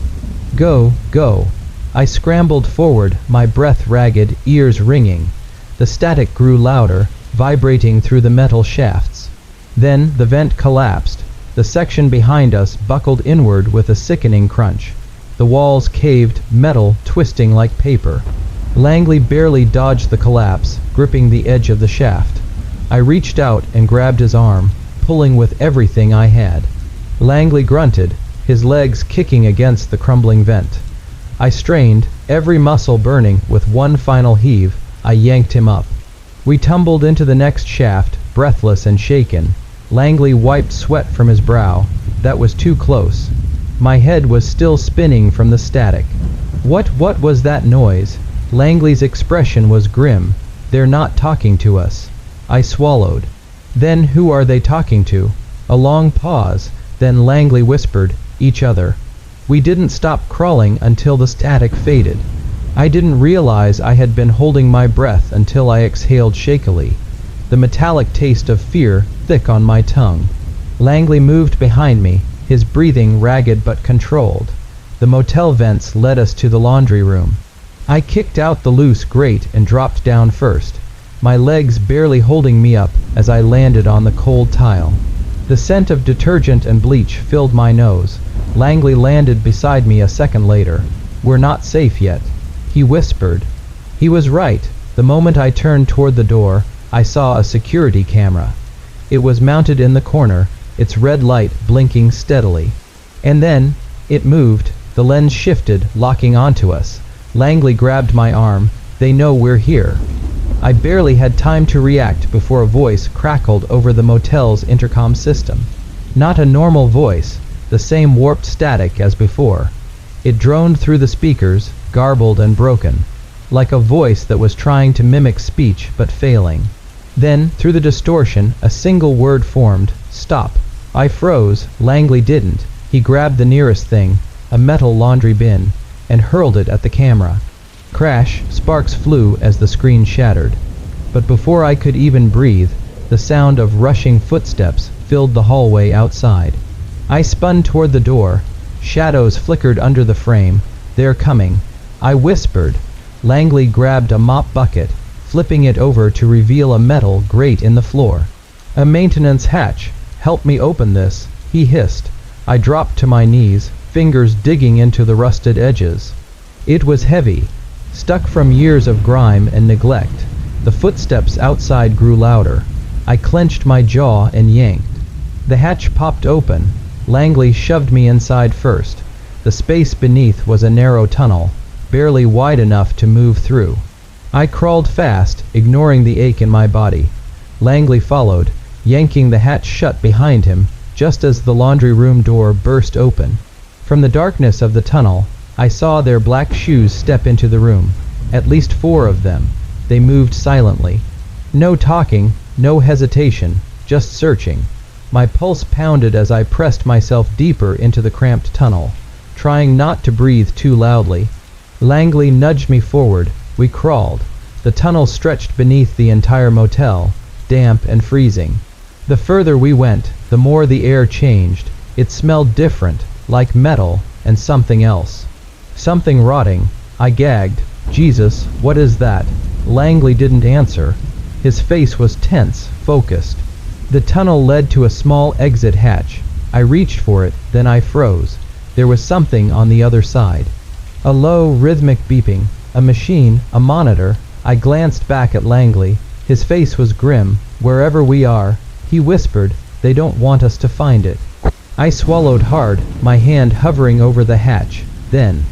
A: Go, go. I scrambled forward, my breath ragged, ears ringing. The static grew louder, vibrating through the metal shafts. Then the vent collapsed. The section behind us buckled inward with a sickening crunch. The walls caved, metal twisting like paper. Langley barely dodged the collapse, gripping the edge of the shaft. I reached out and grabbed his arm, pulling with everything I had. Langley grunted, his legs kicking against the crumbling vent. I strained, every muscle burning. With one final heave, I yanked him up. We tumbled into the next shaft, breathless and shaken. Langley wiped sweat from his brow. That was too close. My head was still spinning from the static. What was that noise? Langley's expression was grim. They're not talking to us. I swallowed. Then who are they talking to? A long pause, then Langley whispered, each other. We didn't stop crawling until the static faded. I didn't realize I had been holding my breath until I exhaled shakily, the metallic taste of fear thick on my tongue. Langley moved behind me, his breathing ragged but controlled. The motel vents led us to the laundry room. I kicked out the loose grate and dropped down first, my legs barely holding me up as I landed on the cold tile. The scent of detergent and bleach filled my nose. Langley landed beside me a second later. We're not safe yet, he whispered. He was right. The moment I turned toward the door, I saw a security camera. It was mounted in the corner, its red light blinking steadily. And then, it moved, the lens shifted, locking onto us. Langley grabbed my arm. They know we're here. I barely had time to react before a voice crackled over the motel's intercom system. Not a normal voice, the same warped static as before. It droned through the speakers, garbled and broken, like a voice that was trying to mimic speech but failing. Then, through the distortion, a single word formed, stop. I froze. Langley didn't. He grabbed the nearest thing, a metal laundry bin, and hurled it at the camera. Crash, sparks flew as the screen shattered. But before I could even breathe, the sound of rushing footsteps filled the hallway outside. I spun toward the door. Shadows flickered under the frame. They're coming. I whispered. Langley grabbed a mop bucket, flipping it over to reveal a metal grate in the floor. A maintenance hatch. Help me open this, he hissed. I dropped to my knees, fingers digging into the rusted edges. It was heavy, stuck from years of grime and neglect. The footsteps outside grew louder. I clenched my jaw and yanked. The hatch popped open. Langley shoved me inside first. The space beneath was a narrow tunnel, barely wide enough to move through. I crawled fast, ignoring the ache in my body. Langley followed, yanking the hatch shut behind him, just as the laundry room door burst open. From the darkness of the tunnel, I saw their black shoes step into the room. At least 4 of them. They moved silently. No talking, no hesitation, just searching. My pulse pounded as I pressed myself deeper into the cramped tunnel, trying not to breathe too loudly. Langley nudged me forward. We crawled. The tunnel stretched beneath the entire motel, damp and freezing. The further we went, the more the air changed. It smelled different, like metal and something else. Something rotting. I gagged. Jesus, what is that? Langley didn't answer. His face was tense, focused. The tunnel led to a small exit hatch. I reached for it, then I froze. There was something on the other side. A low, rhythmic beeping. A machine, a monitor. I glanced back at Langley. His face was grim. Wherever we are, he whispered, they don't want us to find it. I swallowed hard, my hand hovering over the hatch. Then,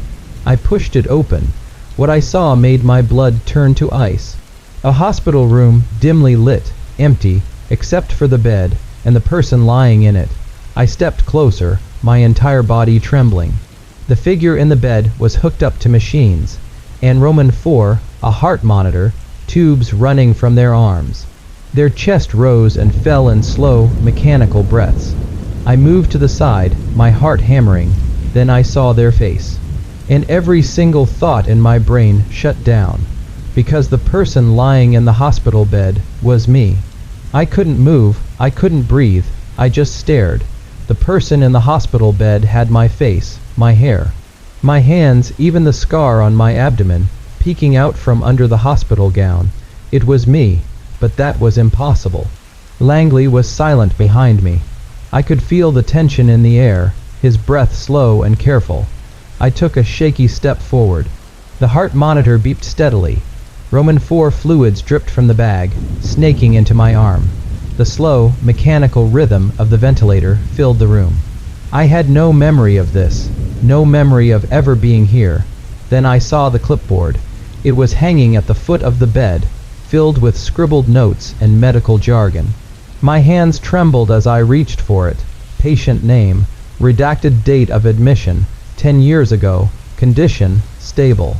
A: I pushed it open. What I saw made my blood turn to ice. A hospital room, dimly lit, empty, except for the bed and the person lying in it. I stepped closer, my entire body trembling. The figure in the bed was hooked up to machines. And Roman 4, a heart monitor, tubes running from their arms. Their chest rose and fell in slow, mechanical breaths. I moved to the side, my heart hammering. Then I saw their face. And every single thought in my brain shut down. Because the person lying in the hospital bed was me. I couldn't move, I couldn't breathe, I just stared. The person in the hospital bed had my face, my hair, my hands, even the scar on my abdomen, peeking out from under the hospital gown. It was me, but that was impossible. Langley was silent behind me. I could feel the tension in the air, his breath slow and careful. I took a shaky step forward. The heart monitor beeped steadily. Roman-4 fluids dripped from the bag, snaking into my arm. The slow, mechanical rhythm of the ventilator filled the room. I had no memory of this, no memory of ever being here. Then I saw the clipboard. It was hanging at the foot of the bed, filled with scribbled notes and medical jargon. My hands trembled as I reached for it. Patient name, redacted date of admission, 10 years ago, condition, stable.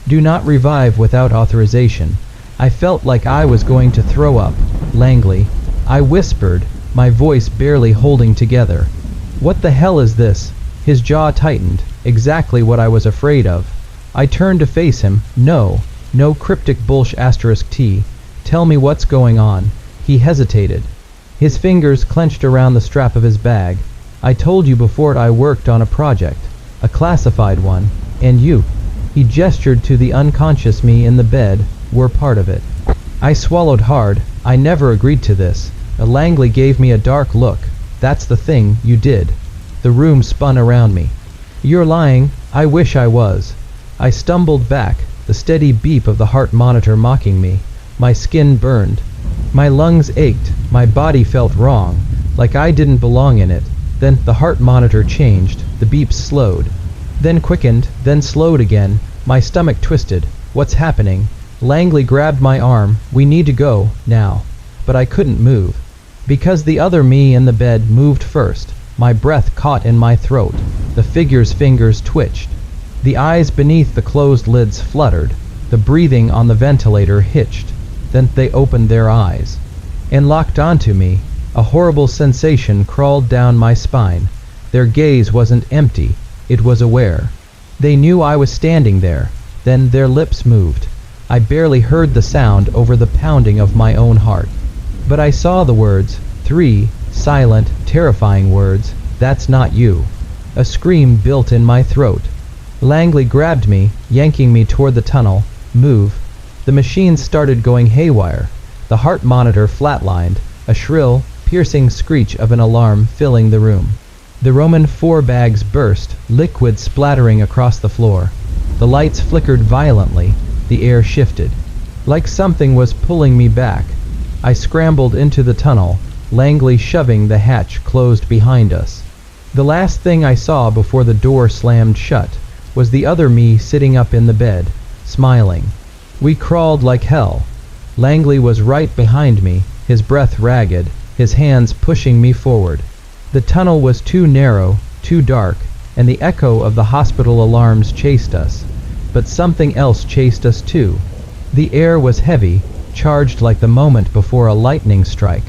A: Do not revive without authorization. I felt like I was going to throw up. Langley, I whispered, my voice barely holding together. What the hell is this? His jaw tightened, exactly what I was afraid of. I turned to face him. No cryptic bullsh asterisk T. Tell me what's going on. He hesitated. His fingers clenched around the strap of his bag. I told you before I worked on a project, a classified one, and you. He gestured to the unconscious me in the bed, were part of it. I swallowed hard. I never agreed to this. Langley gave me a dark look. That's the thing you did. The room spun around me. You're lying. I wish I was. I stumbled back, the steady beep of the heart monitor mocking me. My skin burned. My lungs ached. My body felt wrong, like I didn't belong in it. Then the heart monitor changed. The beeps slowed. Then quickened, then slowed again. My stomach twisted. What's happening? Langley grabbed my arm. We need to go, now. But I couldn't move. Because the other me in the bed moved first. My breath caught in my throat. The figure's fingers twitched. The eyes beneath the closed lids fluttered. The breathing on the ventilator hitched. Then they opened their eyes and locked onto me. A horrible sensation crawled down my spine. Their gaze wasn't empty. It was aware. They knew I was standing there. Then their lips moved. I barely heard the sound over the pounding of my own heart. But I saw the words, 3 silent, terrifying words, "That's not you." A scream built in my throat. Langley grabbed me, yanking me toward the tunnel. Move. The machine started going haywire. The heart monitor flatlined, a shrill, piercing screech of an alarm filling the room. The Roman-4 bags burst, liquid splattering across the floor. The lights flickered violently. The air shifted. Like something was pulling me back. I scrambled into the tunnel, Langley shoving the hatch closed behind us. The last thing I saw before the door slammed shut was the other me sitting up in the bed, smiling. We crawled like hell. Langley was right behind me, his breath ragged, his hands pushing me forward. The tunnel was too narrow, too dark, and the echo of the hospital alarms chased us. But something else chased us too. The air was heavy, charged like the moment before a lightning strike.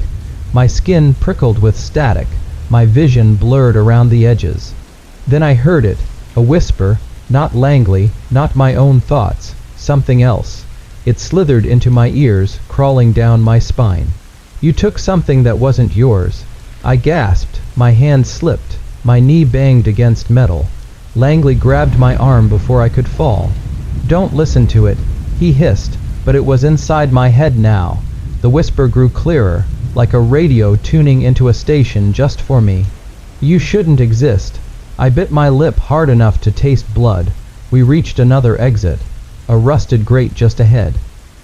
A: My skin prickled with static, my vision blurred around the edges. Then I heard it, a whisper, not Langley, not my own thoughts, something else. It slithered into my ears, crawling down my spine. You took something that wasn't yours. I gasped, my hand slipped, my knee banged against metal. Langley grabbed my arm before I could fall. Don't listen to it, he hissed, but it was inside my head now. The whisper grew clearer, like a radio tuning into a station just for me. You shouldn't exist. I bit my lip hard enough to taste blood. We reached another exit, a rusted grate just ahead.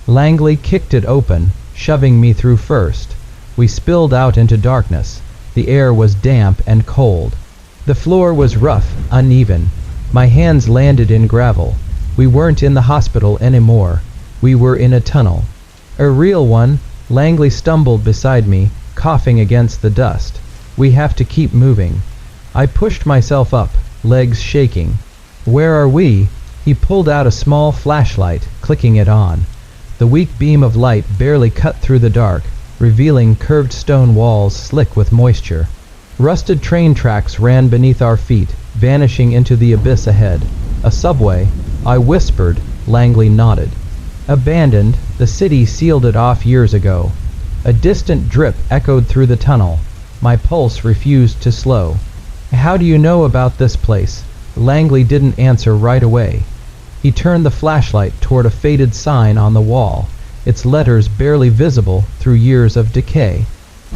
A: Langley kicked it open, shoving me through first. We spilled out into darkness. The air was damp and cold. The floor was rough, uneven. My hands landed in gravel. We weren't in the hospital anymore. We were in a tunnel. A real one. Langley stumbled beside me, coughing against the dust. We have to keep moving. I pushed myself up, legs shaking. Where are we? He pulled out a small flashlight, clicking it on. The weak beam of light barely cut through the dark, revealing curved stone walls slick with moisture. Rusted train tracks ran beneath our feet, vanishing into the abyss ahead. A subway. I whispered. Langley nodded. Abandoned, the city sealed it off years ago. A distant drip echoed through the tunnel. My pulse refused to slow. How do you know about this place? Langley didn't answer right away. He turned the flashlight toward a faded sign on the wall. its letters barely visible through years of decay.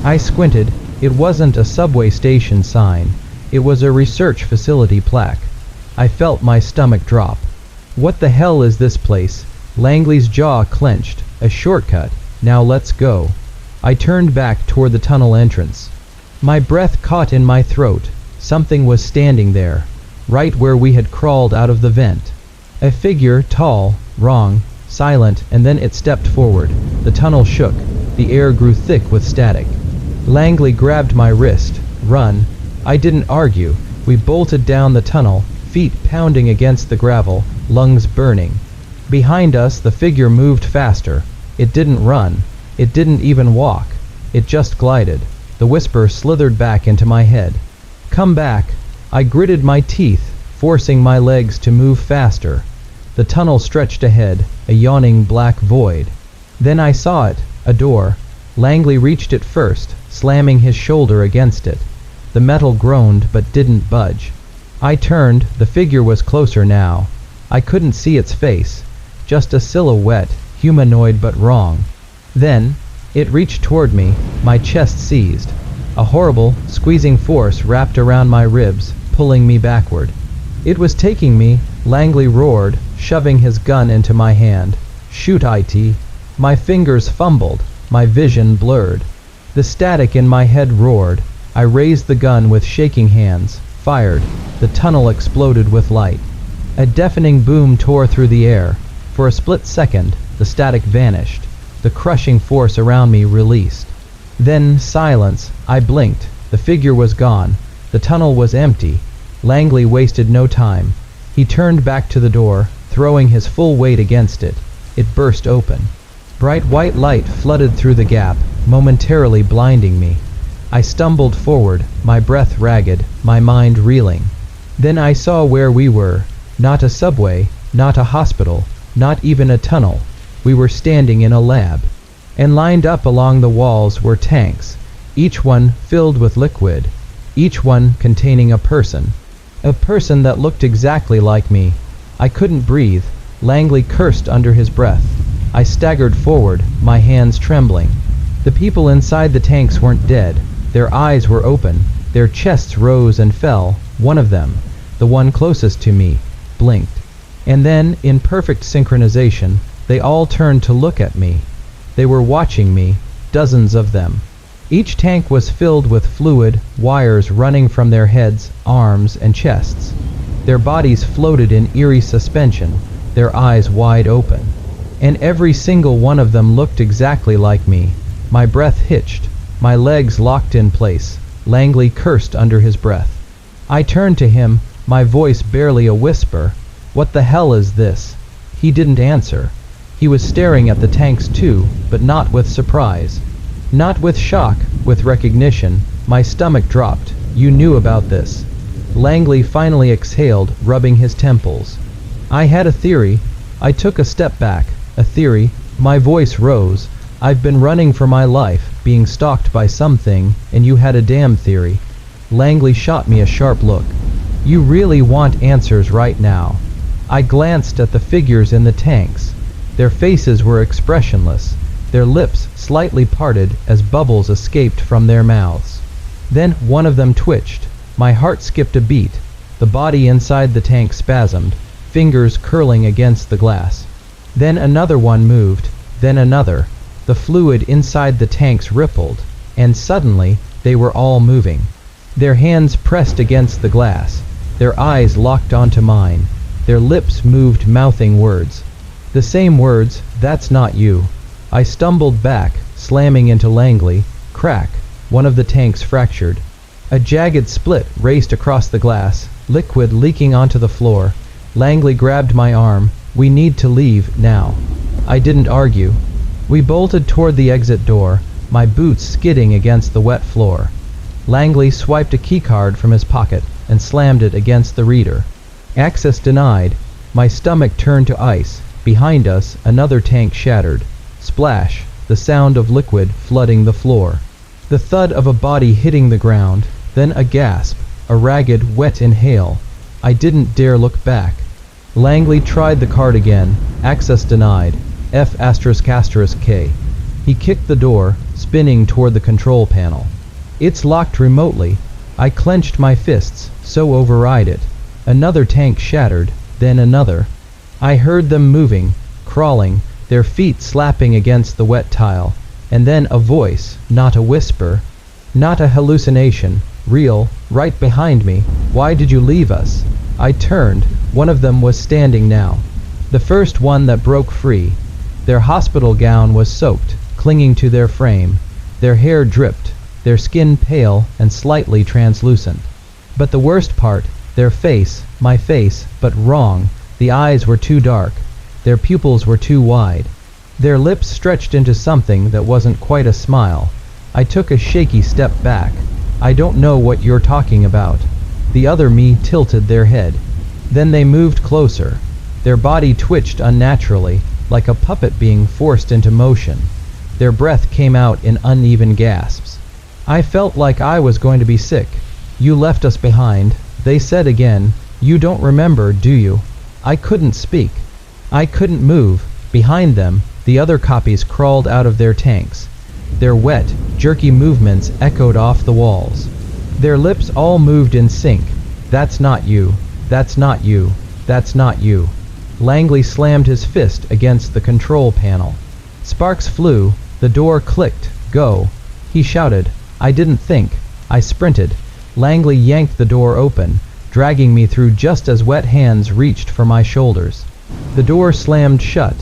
A: I squinted. It wasn't a subway station sign. It was a research facility plaque. I felt my stomach drop. What the hell is this place? Langley's jaw clenched. A shortcut. Now let's go. I turned back toward the tunnel entrance. My breath caught in my throat. Something was standing there, right where we had crawled out of the vent. A figure, tall, wrong, silent, and then it stepped forward. The tunnel shook. The air grew thick with static. Langley grabbed my wrist. Run. I didn't argue. We bolted down the tunnel, feet pounding against the gravel, lungs burning. Behind us, the figure moved faster. It didn't run. It didn't even walk. It just glided. The whisper slithered back into my head. Come back. I gritted my teeth, forcing my legs to move faster. The tunnel stretched ahead, a yawning black void. Then I saw it, a door. Langley reached it first, slamming his shoulder against it. The metal groaned but didn't budge. I turned. The figure was closer now. I couldn't see its face, just a silhouette, humanoid but wrong. Then, it reached toward me, my chest seized. A horrible, squeezing force wrapped around my ribs, pulling me backward. It was taking me. Langley roared, shoving his gun into my hand. Shoot, IT. My fingers fumbled, my vision blurred. The static in my head roared. I raised the gun with shaking hands, fired. The tunnel exploded with light. A deafening boom tore through the air. For a split second, the static vanished. The crushing force around me released. Then silence. I blinked. The figure was gone. The tunnel was empty. Langley wasted no time. He turned back to the door, throwing his full weight against it. It burst open. Bright white light flooded through the gap, momentarily blinding me. I stumbled forward, my breath ragged, my mind reeling. Then I saw where we were. Not a subway, not a hospital, not even a tunnel. We were standing in a lab. And lined up along the walls were tanks, each one filled with liquid, each one containing a person. A person that looked exactly like me. I couldn't breathe. Langley cursed under his breath. I staggered forward, my hands trembling. The people inside the tanks weren't dead. Their eyes were open. Their chests rose and fell. One of them, the one closest to me, blinked. And then, in perfect synchronization, they all turned to look at me. They were watching me, dozens of them. Each tank was filled with fluid, wires running from their heads, arms, and chests. Their bodies floated in eerie suspension, their eyes wide open. And every single one of them looked exactly like me. My breath hitched. My legs locked in place. Langley cursed under his breath. I turned to him, my voice barely a whisper. What the hell is this? He didn't answer. He was staring at the tanks too, but not with surprise. Not with shock, with recognition. My stomach dropped. You knew about this. Langley finally exhaled, rubbing his temples. I had a theory. I took a step back. A theory. My voice rose. I've been running for my life, being stalked by something, and you had a damn theory. Langley shot me a sharp look. You really want answers right now. I glanced at the figures in the tanks. Their faces were expressionless, their lips slightly parted as bubbles escaped from their mouths. Then one of them twitched. My heart skipped a beat. The body inside the tank spasmed, fingers curling against the glass. Then another one moved, then another. The fluid inside the tanks rippled, and suddenly they were all moving. Their hands pressed against the glass, their eyes locked onto mine, their lips moved, mouthing words. The same words, "That's not you." I stumbled back, slamming into Langley. Crack. One of the tanks fractured. A jagged split raced across the glass, liquid leaking onto the floor. Langley grabbed my arm. We need to leave, now. I didn't argue. We bolted toward the exit door, my boots skidding against the wet floor. Langley swiped a keycard from his pocket and slammed it against the reader. Access denied. My stomach turned to ice. Behind us, another tank shattered. Splash, the sound of liquid flooding the floor. The thud of a body hitting the ground, then a gasp, a ragged, wet inhale. I didn't dare look back. Langley tried the card again. Access denied. F***K. He kicked the door, spinning toward the control panel. It's locked remotely. I clenched my fists, so override it. Another tank shattered, then another. I heard them moving, crawling, their feet slapping against the wet tile, and then a voice, not a whisper, not a hallucination, real, right behind me. Why did you leave us? I turned. One of them was standing now. The first one that broke free. Their hospital gown was soaked, clinging to their frame. Their hair dripped, their skin pale and slightly translucent. But the worst part, their face, my face, but wrong. The eyes were too dark. Their pupils were too wide. Their lips stretched into something that wasn't quite a smile. I took a shaky step back. I don't know what you're talking about. The other me tilted their head. Then they moved closer. Their body twitched unnaturally, like a puppet being forced into motion. Their breath came out in uneven gasps. I felt like I was going to be sick. You left us behind, they said again. You don't remember, do you? I couldn't speak. I couldn't move. Behind them, the other copies crawled out of their tanks. Their wet, jerky movements echoed off the walls. Their lips all moved in sync. That's not you. That's not you. That's not you. Langley slammed his fist against the control panel. Sparks flew. The door clicked. Go. He shouted. I didn't think. I sprinted. Langley yanked the door open, dragging me through just as wet hands reached for my shoulders. The door slammed shut.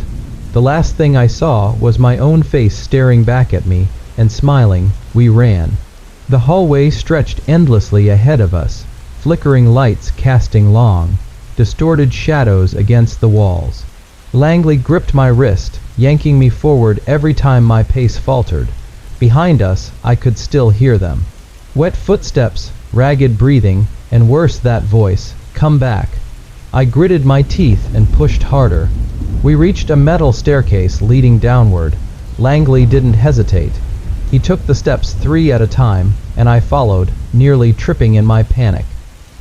A: The last thing I saw was my own face staring back at me, and smiling. We ran. The hallway stretched endlessly ahead of us, flickering lights casting long, distorted shadows against the walls. Langley gripped my wrist, yanking me forward every time my pace faltered. Behind us, I could still hear them. Wet footsteps, ragged breathing, and worse, that voice, come back. I gritted my teeth and pushed harder. We reached a metal staircase leading downward. Langley didn't hesitate. He took the steps 3 at a time, and I followed, nearly tripping in my panic.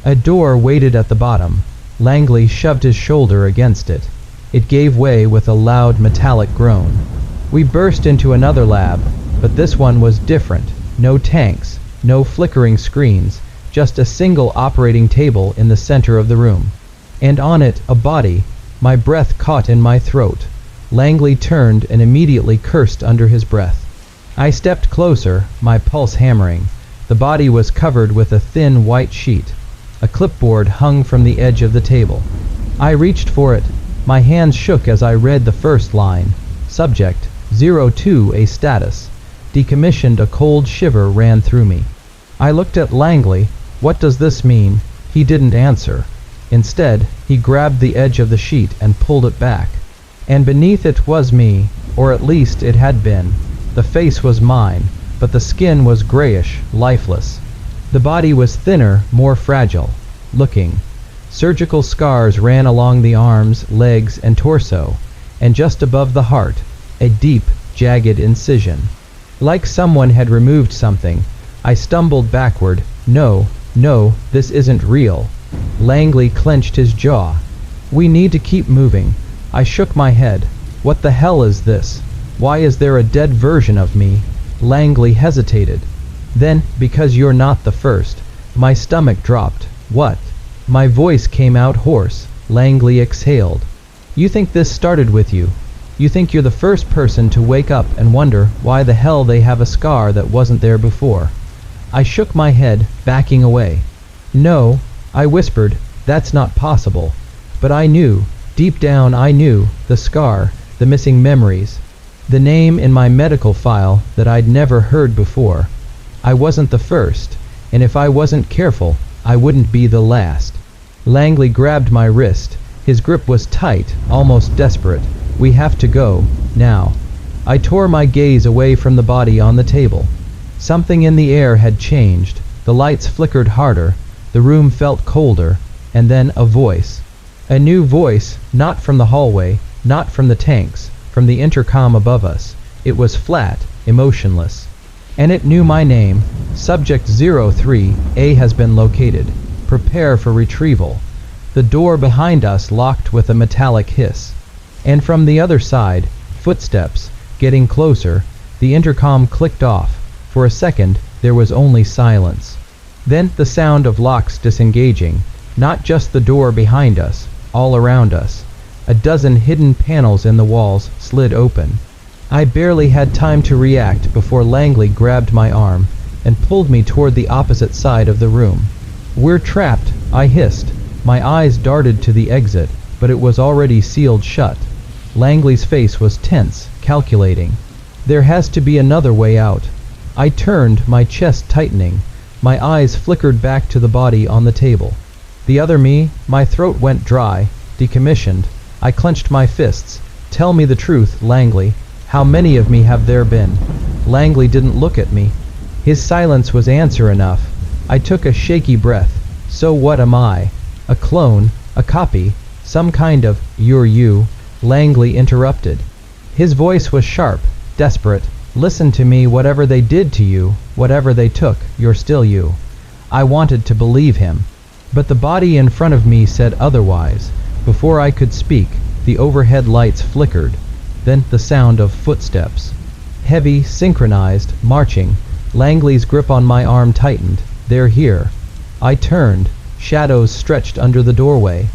A: A door waited at the bottom. Langley shoved his shoulder against it. It gave way with a loud metallic groan. We burst into another lab, but this one was different. No tanks, no flickering screens, just a single operating table in the center of the room. And on it, a body. My breath caught in my throat. Langley turned and immediately cursed under his breath. I stepped closer, my pulse hammering. The body was covered with a thin white sheet. A clipboard hung from the edge of the table. I reached for it. My hands shook as I read the first line. Subject, 02, a status. Decommissioned. A cold shiver ran through me. I looked at Langley. What does this mean? He didn't answer. Instead, he grabbed the edge of the sheet and pulled it back. And beneath it was me, or at least it had been. The face was mine, but the skin was grayish, lifeless. The body was thinner, more fragile. Looking. Surgical scars ran along the arms, legs, and torso, and just above the heart, a deep, jagged incision. Like someone had removed something. I stumbled backward. No, this isn't real. Langley clenched his jaw. We need to keep moving. I shook my head. What the hell is this? Why is there a dead version of me? Langley hesitated. Then, because you're not the first. My stomach dropped. What? My voice came out hoarse. Langley exhaled. You think this started with you? You think you're the first person to wake up and wonder why the hell they have a scar that wasn't there before? I shook my head, backing away. No, I whispered, that's not possible. But I knew, deep down I knew, the scar, the missing memories, the name in my medical file that I'd never heard before. I wasn't the first, and if I wasn't careful, I wouldn't be the last. Langley grabbed my wrist. His grip was tight, almost desperate. We have to go, now. I tore my gaze away from the body on the table. Something in the air had changed. The lights flickered harder. The room felt colder, and then a voice. A new voice, not from the hallway, not from the tanks, from the intercom above us. It was flat, emotionless. And it knew my name. Subject 03, A has been located. Prepare for retrieval. The door behind us locked with a metallic hiss. And from the other side, Footsteps, getting closer. The intercom clicked off. For a second, there was only silence. Then the sound of locks disengaging. Not just the door behind us, all around us. A dozen hidden panels in the walls slid open. I barely had time to react before Langley grabbed my arm and pulled me toward the opposite side of the room. "We're trapped," I hissed. My eyes darted to the exit, but it was already sealed shut. Langley's face was tense, calculating. "There has to be another way out." I turned, my chest tightening. My eyes flickered back to the body on the table. The other me, my throat went dry, decommissioned. I clenched my fists. "Tell me the truth, Langley. How many of me have there been?" Langley didn't look at me. His silence was answer enough. I took a shaky breath. "So what am I? A clone? A copy? Some kind of, you're you?" Langley interrupted. His voice was sharp, desperate. "Listen to me, whatever they did to you, whatever they took, you're still you." I wanted to believe him. But the body in front of me said otherwise. Before I could speak, the overhead lights flickered. Then the sound of footsteps. Heavy, synchronized, marching. Langley's grip on my arm tightened. "They're here." I turned. Shadows stretched under the doorway.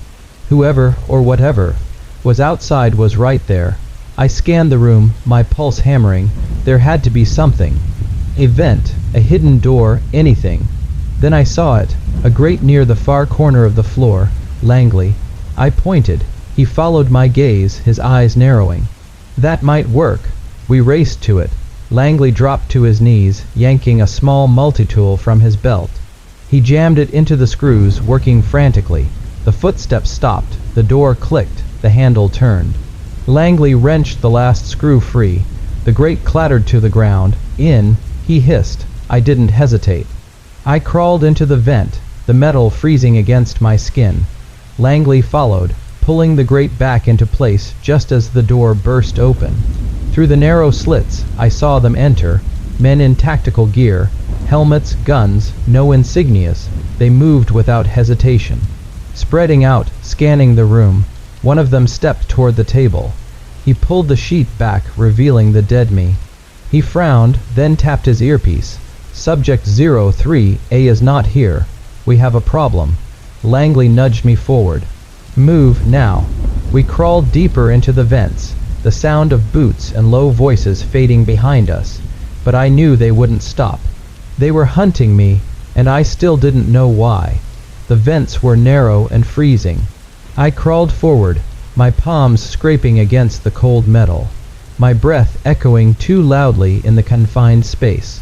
A: Whoever, or whatever, was outside was right there. I scanned the room, my pulse hammering. There had to be something. A vent, a hidden door, anything. Then I saw it, a grate near the far corner of the floor. Langley. I pointed. He followed my gaze, his eyes narrowing. That might work. We raced to it. Langley dropped to his knees, yanking a small multi-tool from his belt. He jammed it into the screws, working frantically. The footsteps stopped. The door clicked. The handle turned. Langley wrenched the last screw free. The grate clattered to the ground. "In," he hissed. I didn't hesitate. I crawled into the vent, the metal freezing against my skin. Langley followed, pulling the grate back into place just as the door burst open. Through the narrow slits, I saw them enter, men in tactical gear, helmets, guns, no insignias. They moved without hesitation. Spreading out, scanning the room, one of them stepped toward the table. He pulled the sheet back, revealing the dead me. He frowned, then tapped his earpiece. "Subject 03A is not here. We have a problem." Langley nudged me forward. "Move, now." We crawled deeper into the vents, the sound of boots and low voices fading behind us. But I knew they wouldn't stop. They were hunting me, and I still didn't know why. The vents were narrow and freezing. I crawled forward, my palms scraping against the cold metal, my breath echoing too loudly in the confined space.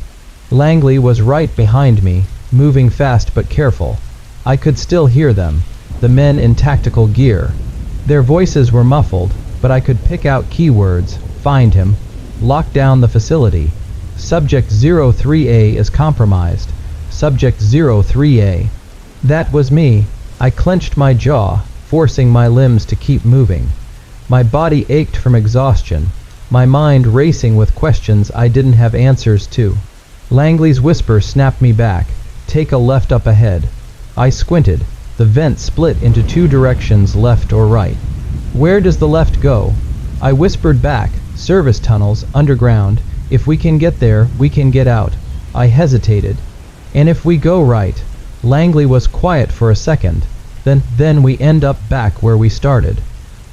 A: Langley was right behind me, moving fast but careful. I could still hear them, the men in tactical gear. Their voices were muffled, but I could pick out keywords. "Find him. Lock down the facility. Subject 03A is compromised. Subject 03A. That was me. I clenched my jaw, forcing my limbs to keep moving. My body ached from exhaustion, my mind racing with questions I didn't have answers to. Langley's whisper snapped me back. "Take a left up ahead." I squinted. The vent split into two directions, left or right. "Where does the left go?" I whispered back. "Service tunnels, underground. If we can get there, we can get out." I hesitated. "And if we go right?" Langley was quiet for a second. Then we end up back where we started."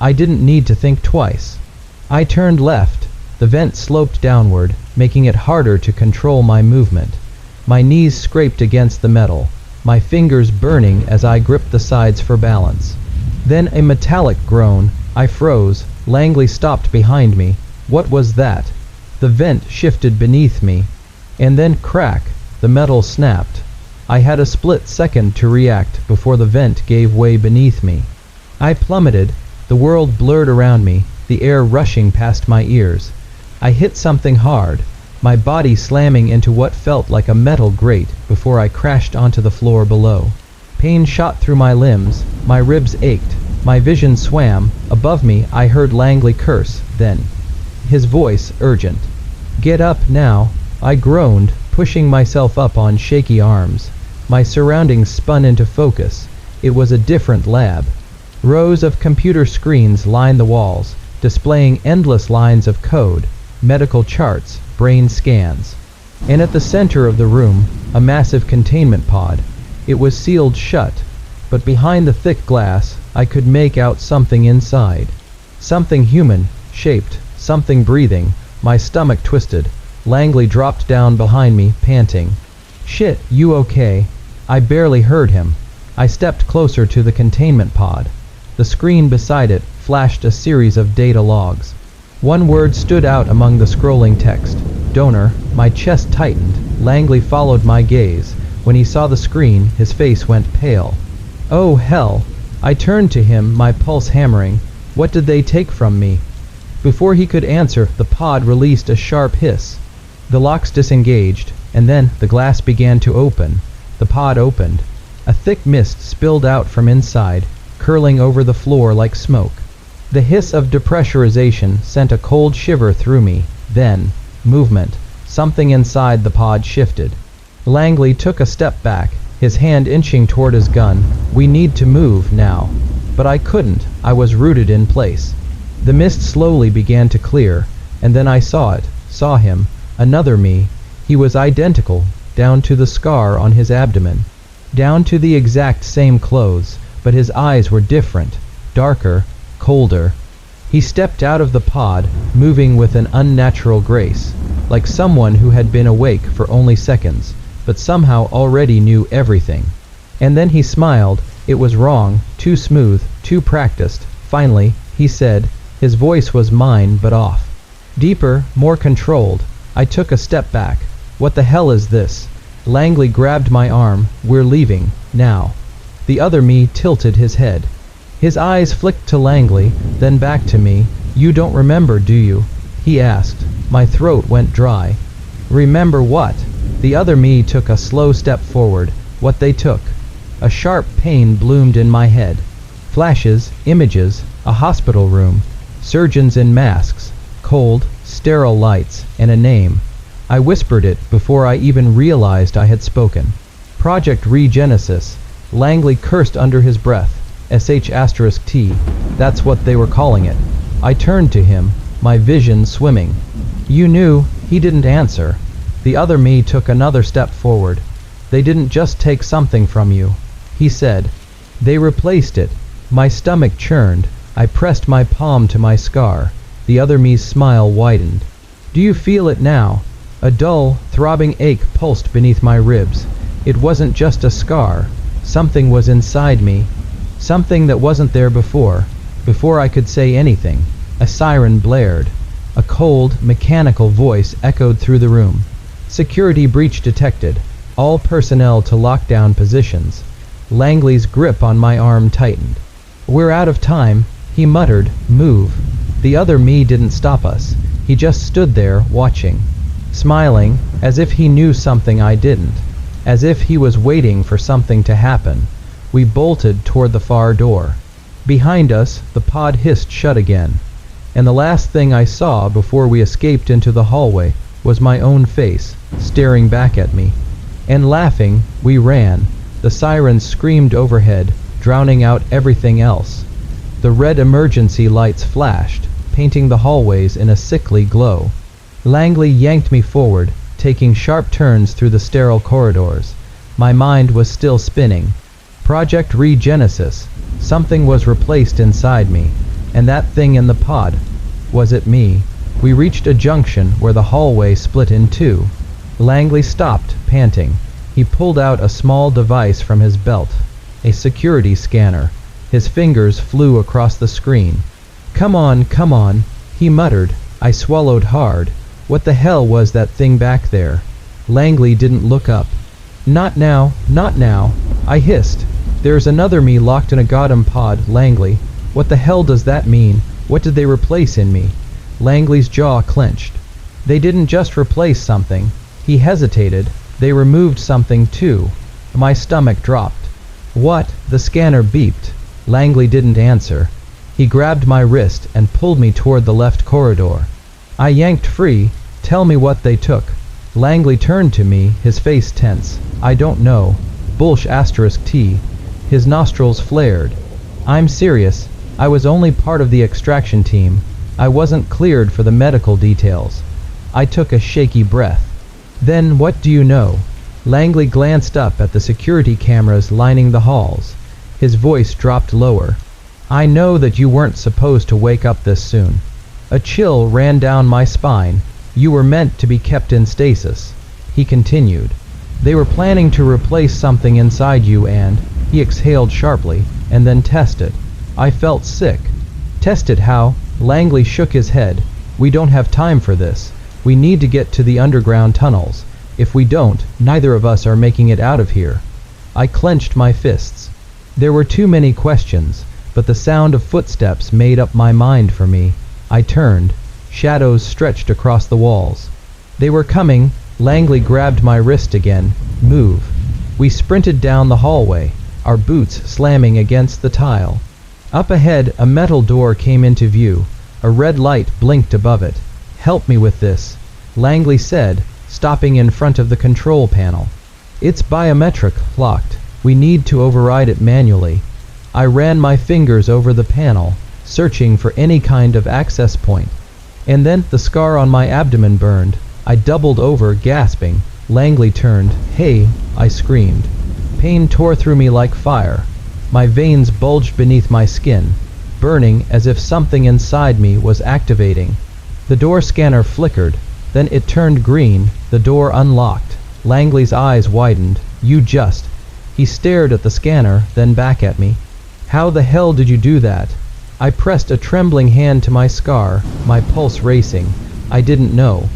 A: I didn't need to think twice. I turned left. The vent sloped downward, making it harder to control my movement. My knees scraped against the metal, my fingers burning as I gripped the sides for balance. Then a metallic groan. I froze. Langley stopped behind me. What was that? The vent shifted beneath me. And then crack, the metal snapped. I had a split second to react before the vent gave way beneath me. I plummeted, the world blurred around me, the air rushing past my ears. I hit something hard, my body slamming into what felt like a metal grate before I crashed onto the floor below. Pain shot through my limbs, my ribs ached, my vision swam. Above me I heard Langley curse, then his voice urgent. "Get up now." I groaned, pushing myself up on shaky arms. My surroundings spun into focus. It was a different lab. Rows of computer screens lined the walls, displaying endless lines of code, medical charts, brain scans. And at the center of the room, a massive containment pod. It was sealed shut, but behind the thick glass, I could make out something inside. Something human, shaped, something breathing. My stomach twisted. Langley dropped down behind me, panting. "Shit, you okay?" I barely heard him. I stepped closer to the containment pod. The screen beside it flashed a series of data logs. One word stood out among the scrolling text. Donor. My chest tightened. Langley followed my gaze. When he saw the screen, his face went pale. "Oh, hell." I turned to him, my pulse hammering. "What did they take from me?" Before he could answer, the pod released a sharp hiss. The locks disengaged, and then the glass began to open. The pod opened. A thick mist spilled out from inside, curling over the floor like smoke. The hiss of depressurization sent a cold shiver through me. Then, movement. Something inside the pod shifted. Langley took a step back, his hand inching toward his gun. "We need to move now." But I couldn't. I was rooted in place. The mist slowly began to clear, and then I saw him, another me. He was identical, down to the scar on his abdomen, down to the exact same clothes, but his eyes were different, darker, colder. He stepped out of the pod, moving with an unnatural grace, like someone who had been awake for only seconds, but somehow already knew everything. And then he smiled. It was wrong, too smooth, too practiced. Finally, he said, his voice was mine but off. Deeper, more controlled. I took a step back. "What the hell is this?" Langley grabbed my arm. "We're leaving, now." The other me tilted his head. His eyes flicked to Langley, then back to me. "You don't remember, do you?" he asked. My throat went dry. "Remember what?" The other me took a slow step forward. What they took. A sharp pain bloomed in my head. Flashes, images, a hospital room, surgeons in masks, cold, sterile lights, and a name. I whispered it before I even realized I had spoken. Project Regenesis. Langley cursed under his breath. sh*T. That's what they were calling it. I turned to him, my vision swimming. "You knew." He didn't answer. The other me took another step forward. "They didn't just take something from you," he said. "They replaced it." My stomach churned. I pressed my palm to my scar. The other me's smile widened. "Do you feel it now?" A dull, throbbing ache pulsed beneath my ribs. It wasn't just a scar. Something was inside me. Something that wasn't there before. Before I could say anything, a siren blared. A cold, mechanical voice echoed through the room. "Security breach detected. All personnel to lockdown positions." Langley's grip on my arm tightened. "We're out of time," he muttered. "Move." The other me didn't stop us. He just stood there, watching, smiling, as if he knew something I didn't, as if he was waiting for something to happen. We bolted toward the far door. Behind us, the pod hissed shut again, and the last thing I saw before we escaped into the hallway was my own face, staring back at me. And laughing, we ran. The sirens screamed overhead, drowning out everything else. The red emergency lights flashed, painting the hallways in a sickly glow. Langley yanked me forward, taking sharp turns through the sterile corridors. My mind was still spinning. Project Regenesis. Something was replaced inside me, and that thing in the pod. Was it me? We reached a junction where the hallway split in two. Langley stopped, panting. He pulled out a small device from his belt, a security scanner. His fingers flew across the screen. Come on," he muttered. I swallowed hard. What the hell was that thing back there? Langley didn't look up. Not now, I hissed. "There's another me locked in a goddamn pod, Langley. What the hell does that mean? What did they replace in me?" Langley's jaw clenched. "They didn't just replace something." He hesitated. "They removed something too." My stomach dropped. "What?" The scanner beeped. Langley didn't answer. He grabbed my wrist and pulled me toward the left corridor. I yanked free. "Tell me what they took." Langley turned to me, his face tense. "I don't know." Bullsh*T. His nostrils flared. "I'm serious. I was only part of the extraction team. I wasn't cleared for the medical details. I took a shaky breath. Then, what do you know? Langley glanced up at the security cameras lining the halls. His voice dropped lower. I know that you weren't supposed to wake up this soon. A chill ran down my spine. You were meant to be kept in stasis. He continued. They were planning to replace something inside you and, he exhaled sharply, and then test it. I felt sick. Test it how? Langley shook his head. We don't have time for this. We need to get to the underground tunnels. If we don't, neither of us are making it out of here. I clenched my fists. There were too many questions, but the sound of footsteps made up my mind for me. I turned. Shadows stretched across the walls. They were coming. Langley grabbed my wrist again. Move. We sprinted down the hallway, our boots slamming against the tile. Up ahead, a metal door came into view. A red light blinked above it. Help me with this, Langley said, stopping in front of the control panel. It's biometric locked. We need to override it manually. I ran my fingers over the panel, searching for any kind of access point. And then the scar on my abdomen burned. I doubled over, gasping. Langley turned. Hey, I screamed. Pain tore through me like fire. My veins bulged beneath my skin, burning as if something inside me was activating. The door scanner flickered. Then it turned green. The door unlocked. Langley's eyes widened. You just... He stared at the scanner, then back at me. How the hell did you do that? I pressed a trembling hand to my scar, my pulse racing. I didn't know.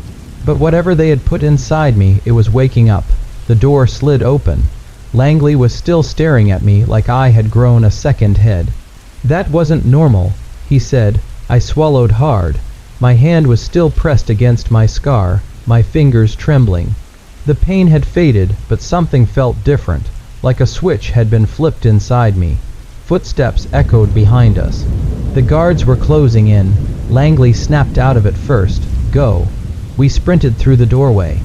A: But whatever they had put inside me, it was waking up. The door slid open. Langley was still staring at me like I had grown a second head. That wasn't normal, he said. I swallowed hard. My hand was still pressed against my scar, my fingers trembling. The pain had faded, but something felt different, like a switch had been flipped inside me. Footsteps echoed behind us. The guards were closing in. Langley snapped out of it first. Go. We sprinted through the doorway.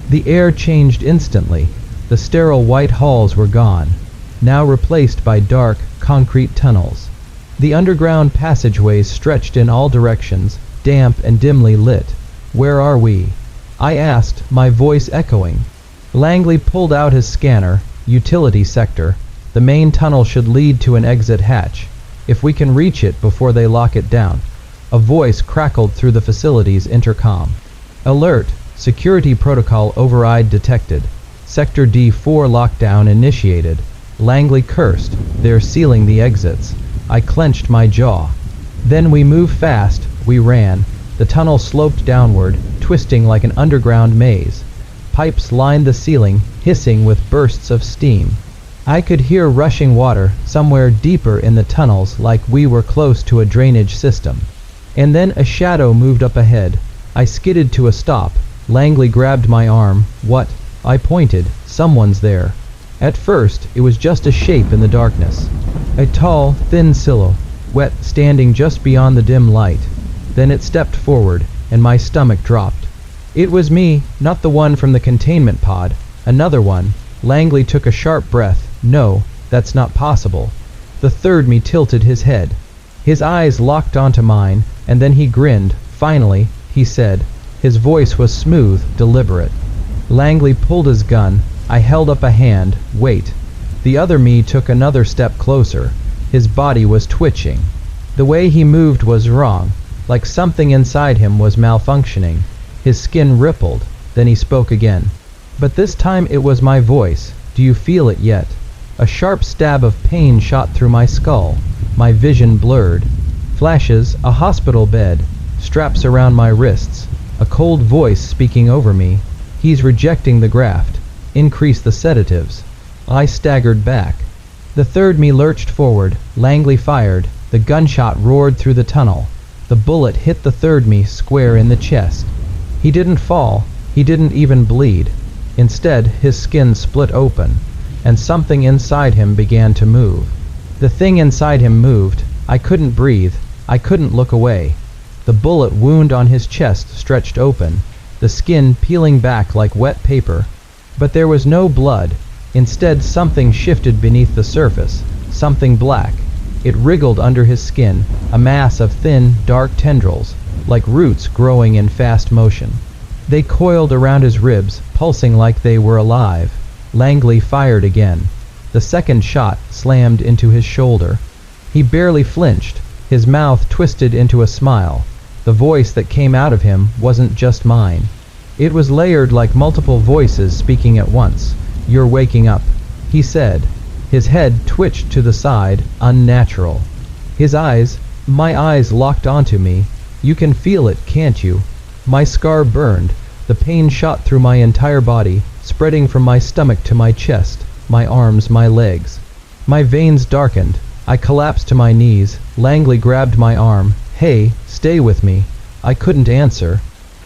A: The air changed instantly. The sterile white halls were gone, now replaced by dark, concrete tunnels. The underground passageways stretched in all directions, damp and dimly lit. Where are we? I asked, my voice echoing. Langley pulled out his scanner. Utility sector. The main tunnel should lead to an exit hatch, if we can reach it before they lock it down. A voice crackled through the facility's intercom. Alert! Security protocol override detected. Sector D4 lockdown initiated. Langley cursed. They're sealing the exits. I clenched my jaw. Then we moved fast. We ran. The tunnel sloped downward, twisting like an underground maze. Pipes lined the ceiling, hissing with bursts of steam. I could hear rushing water somewhere deeper in the tunnels, like we were close to a drainage system. And then a shadow moved up ahead. I skidded to a stop. Langley grabbed my arm. What? I pointed. Someone's there. At first, it was just a shape in the darkness. A tall, thin silhouette standing just beyond the dim light. Then it stepped forward, and my stomach dropped. It was me, not the one from the containment pod. Another one. Langley took a sharp breath. No, that's not possible. The third me tilted his head. His eyes locked onto mine, and then he grinned. Finally, he said. His voice was smooth, deliberate. Langley pulled his gun. I held up a hand. Wait. The other me took another step closer. His body was twitching. The way he moved was wrong, like something inside him was malfunctioning. His skin rippled. Then he spoke again. But this time it was my voice. Do you feel it yet? A sharp stab of pain shot through my skull. My vision blurred. Flashes, a hospital bed, straps around my wrists, a cold voice speaking over me. He's rejecting the graft. Increase the sedatives. I staggered back. The third me lurched forward. Langley fired. The gunshot roared through the tunnel. The bullet hit the third me square in the chest. He didn't fall. He didn't even bleed. Instead, his skin split open, and something inside him began to move. The thing inside him moved. I couldn't breathe. I couldn't look away. The bullet wound on his chest stretched open, the skin peeling back like wet paper. But there was no blood. Instead, something shifted beneath the surface, something black. It wriggled under his skin, a mass of thin, dark tendrils, like roots growing in fast motion. They coiled around his ribs, pulsing like they were alive. Langley fired again. The second shot slammed into his shoulder. He barely flinched, his mouth twisted into a smile. The voice that came out of him wasn't just mine. It was layered like multiple voices speaking at once. "You're waking up," he said. His head twitched to the side, unnatural. My eyes locked onto me. "You can feel it, can't you?" My scar burned. The pain shot through my entire body, spreading from my stomach to my chest, my arms, my legs. My veins darkened. I collapsed to my knees. Langley grabbed my arm. "Hey, stay with me." I couldn't answer.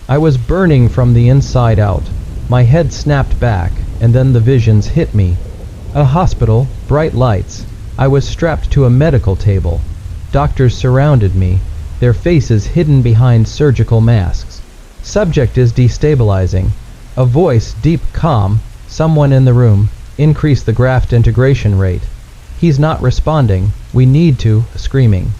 A: I was burning from the inside out. My head snapped back, and then the visions hit me. A hospital, bright lights. I was strapped to a medical table. Doctors surrounded me, their faces hidden behind surgical masks. Subject is destabilizing. A voice, deep, calm. "Someone in the room. Increase the graft integration rate." "He's not responding. We need to," screaming.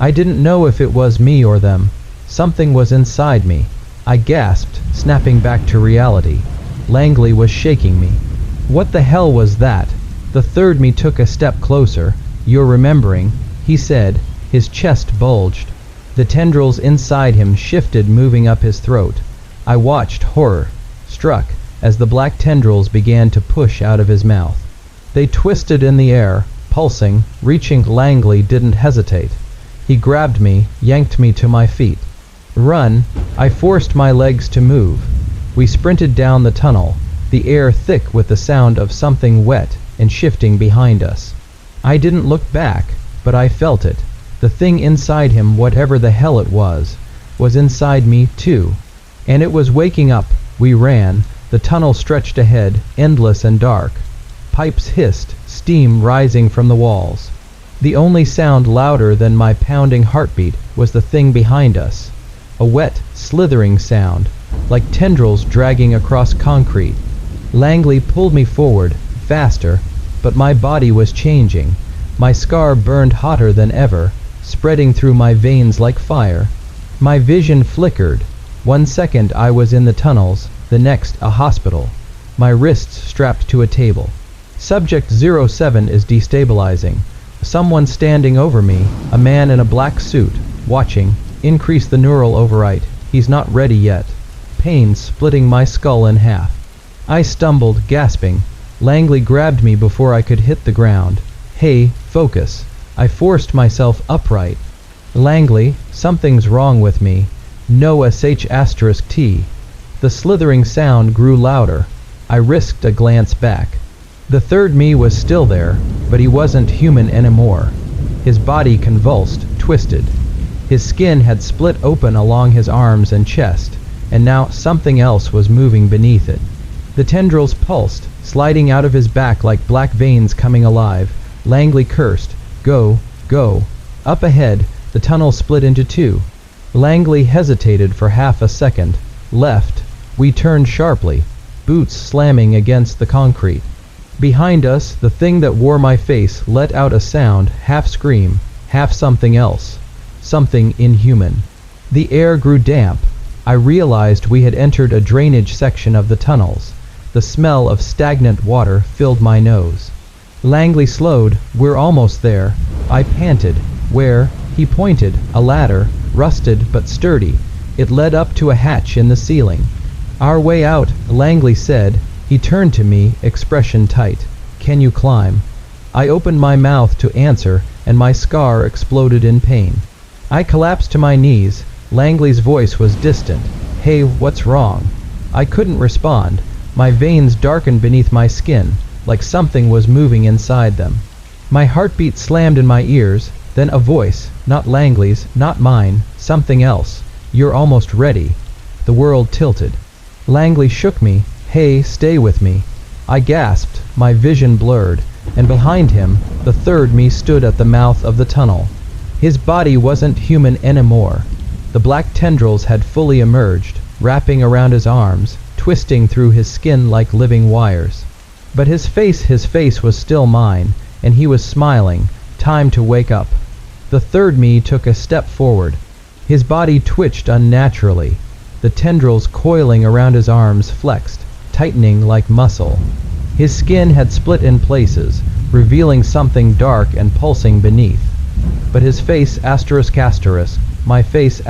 A: I didn't know if it was me or them. Something was inside me. I gasped, snapping back to reality. Langley was shaking me. What the hell was that? The third me took a step closer. "You're remembering," he said. His chest bulged. The tendrils inside him shifted, moving up his throat. I watched, horror struck, as the black tendrils began to push out of his mouth. They twisted in the air, pulsing, reaching. Langley didn't hesitate. He grabbed me, yanked me to my feet. "Run!" I forced my legs to move. We sprinted down the tunnel, the air thick with the sound of something wet and shifting behind us. I didn't look back, but I felt it. The thing inside him, whatever the hell it was inside me too. And it was waking up. We ran. The tunnel stretched ahead, endless and dark. Pipes hissed, steam rising from the walls. The only sound louder than my pounding heartbeat was the thing behind us. A wet, slithering sound, like tendrils dragging across concrete. Langley pulled me forward, faster, but my body was changing. My scar burned hotter than ever, spreading through my veins like fire. My vision flickered. 1 second I was in the tunnels, the next a hospital. My wrists strapped to a table. Subject 07 is destabilizing. Someone standing over me, a man in a black suit, watching. Increase the neural overwrite. He's not ready yet. Pain splitting my skull in half. I stumbled, gasping. Langley grabbed me before I could hit the ground. "Hey, focus." I forced myself upright. "Langley, something's wrong with me. No sh*T. The slithering sound grew louder. I risked a glance back. The third me was still there, but he wasn't human anymore. His body convulsed, twisted. His skin had split open along his arms and chest, and now something else was moving beneath it. The tendrils pulsed, sliding out of his back like black veins coming alive. Langley cursed. "Go, go." Up ahead, the tunnel split into two. Langley hesitated for half a second. Left. We turned sharply, boots slamming against the concrete. Behind us, the thing that wore my face let out a sound, half scream, half something else. Something inhuman. The air grew damp. I realized we had entered a drainage section of the tunnels. The smell of stagnant water filled my nose. Langley slowed. "We're almost there." I panted. "Where?" He pointed. "A ladder, rusted but sturdy. It led up to a hatch in the ceiling." "Our way out," Langley said. He turned to me, expression tight. "Can you climb?" I opened my mouth to answer, and my scar exploded in pain. I collapsed to my knees. Langley's voice was distant. "Hey, what's wrong?" I couldn't respond. My veins darkened beneath my skin, like something was moving inside them. My heartbeat slammed in my ears, then a voice, not Langley's, not mine, something else. "You're almost ready." The world tilted. Langley shook me. "Hey, stay with me." I gasped, my vision blurred, and behind him, the third me stood at the mouth of the tunnel. His body wasn't human anymore. The black tendrils had fully emerged, wrapping around his arms, twisting through his skin like living wires. But his face was still mine, and he was smiling. "Time to wake up." The third me took a step forward. His body twitched unnaturally. The tendrils coiling around his arms flexed, tightening like muscle. His skin had split in places, revealing something dark and pulsing beneath. But his face my face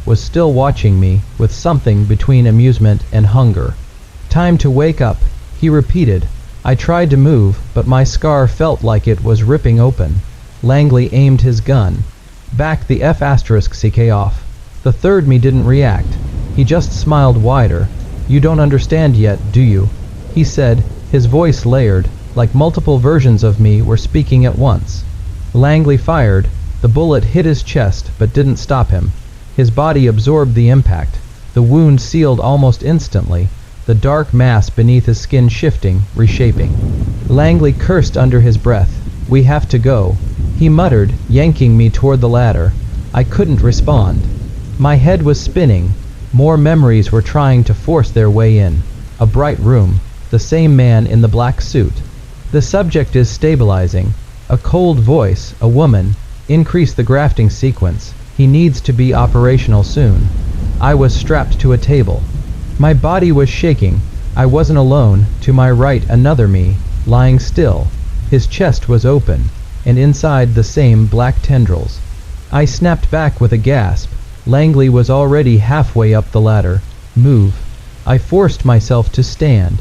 A: was still watching me with something between amusement and hunger. "Time to wake up," he repeated. I tried to move, but my scar felt like it was ripping open. Langley aimed his gun. "Back the f*ck off." The third me didn't react. He just smiled wider. "You don't understand yet, do you?" he said, his voice layered, like multiple versions of me were speaking at once. Langley fired. The bullet hit his chest, but didn't stop him. His body absorbed the impact. The wound sealed almost instantly, the dark mass beneath his skin shifting, reshaping. Langley cursed under his breath. "We have to go," he muttered, yanking me toward the ladder. I couldn't respond. My head was spinning. More memories were trying to force their way in. A bright room. The same man in the black suit. The subject is stabilizing. A cold voice, a woman. Increase the grafting sequence. He needs to be operational soon. I was strapped to a table. My body was shaking. I wasn't alone. To my right, another me, lying still. His chest was open, and inside the same black tendrils. I snapped back with a gasp. Langley was already halfway up the ladder. "Move." I forced myself to stand.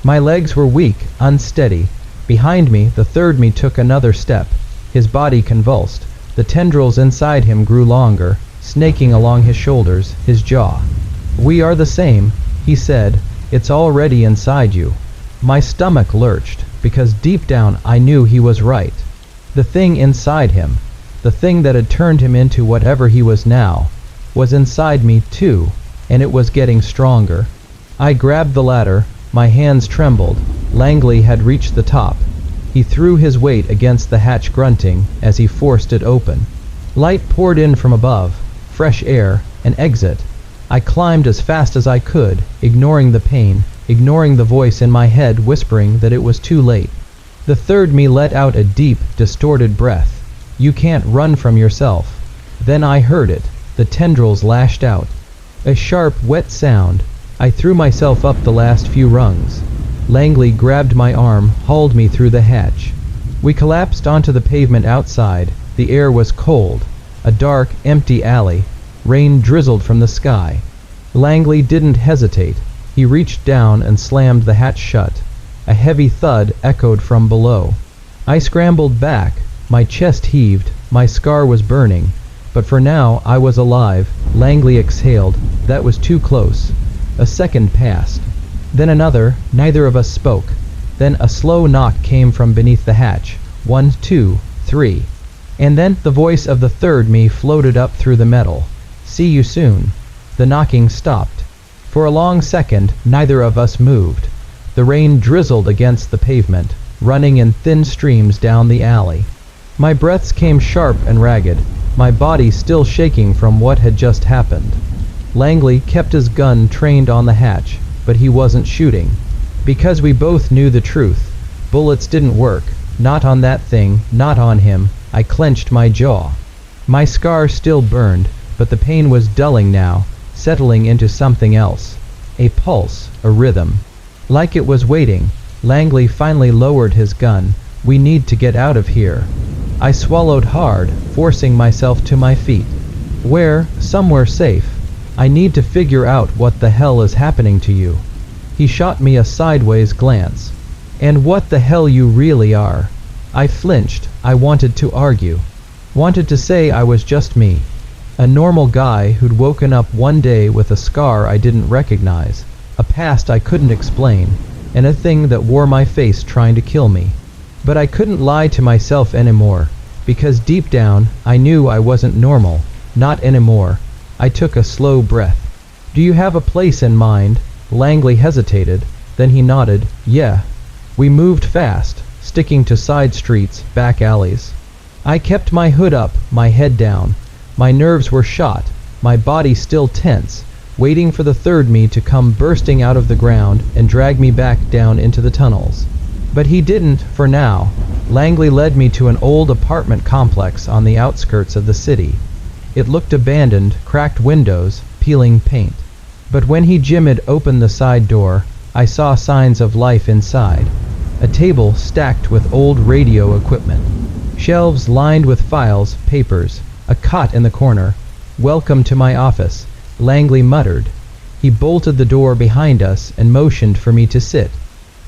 A: My legs were weak, unsteady. Behind me, the third me took another step. His body convulsed. The tendrils inside him grew longer, snaking along his shoulders, his jaw. "We are the same," he said. "It's already inside you." My stomach lurched, because deep down I knew he was right. The thing inside him, the thing that had turned him into whatever he was now, was inside me too, and it was getting stronger. I grabbed the ladder. My hands trembled. Langley had reached the top. He threw his weight against the hatch, grunting as he forced it open. Light poured in from above, fresh air, an exit. I climbed as fast as I could, ignoring the pain, ignoring the voice in my head whispering that it was too late. The third me let out a deep, distorted breath. "You can't run from yourself." Then I heard it. The tendrils lashed out. A sharp, wet sound. I threw myself up the last few rungs. Langley grabbed my arm, hauled me through the hatch. We collapsed onto the pavement outside. The air was cold. A dark, empty alley. Rain drizzled from the sky. Langley didn't hesitate. He reached down and slammed the hatch shut. A heavy thud echoed from below. I scrambled back. My chest heaved. My scar was burning. But for now, I was alive. Langley exhaled. That was too close. A second passed. Then another. Neither of us spoke. Then a slow knock came from beneath the hatch. 1, 2, 3. And then the voice of the third me floated up through the metal. "See you soon." The knocking stopped. For a long second, neither of us moved. The rain drizzled against the pavement, running in thin streams down the alley. My breaths came sharp and ragged, my body still shaking from what had just happened. Langley kept his gun trained on the hatch, but he wasn't shooting. Because we both knew the truth. Bullets didn't work. Not on that thing, not on him. I clenched my jaw. My scar still burned, but the pain was dulling now, settling into something else. A pulse, a rhythm. Like it was waiting. Langley finally lowered his gun. "We need to get out of here." I swallowed hard, forcing myself to my feet. "Where? Somewhere safe. I need to figure out what the hell is happening to you." He shot me a sideways glance. "And what the hell you really are." I flinched. I wanted to argue. Wanted to say I was just me. A normal guy who'd woken up one day with a scar I didn't recognize, a past I couldn't explain, and a thing that wore my face trying to kill me. But I couldn't lie to myself anymore, because deep down I knew I wasn't normal. Not anymore. I took a slow breath. "Do you have a place in mind?" Langley hesitated, then he nodded. "Yeah." We moved fast, sticking to side streets, back alleys. I kept my hood up, my head down. My nerves were shot, my body still tense, waiting for the third me to come bursting out of the ground and drag me back down into the tunnels. But he didn't, for now. Langley led me to an old apartment complex on the outskirts of the city. It looked abandoned, cracked windows, peeling paint. But when he jimmied open the side door, I saw signs of life inside. A table stacked with old radio equipment. Shelves lined with files, papers. A cot in the corner. "Welcome to my office," Langley muttered. He bolted the door behind us and motioned for me to sit.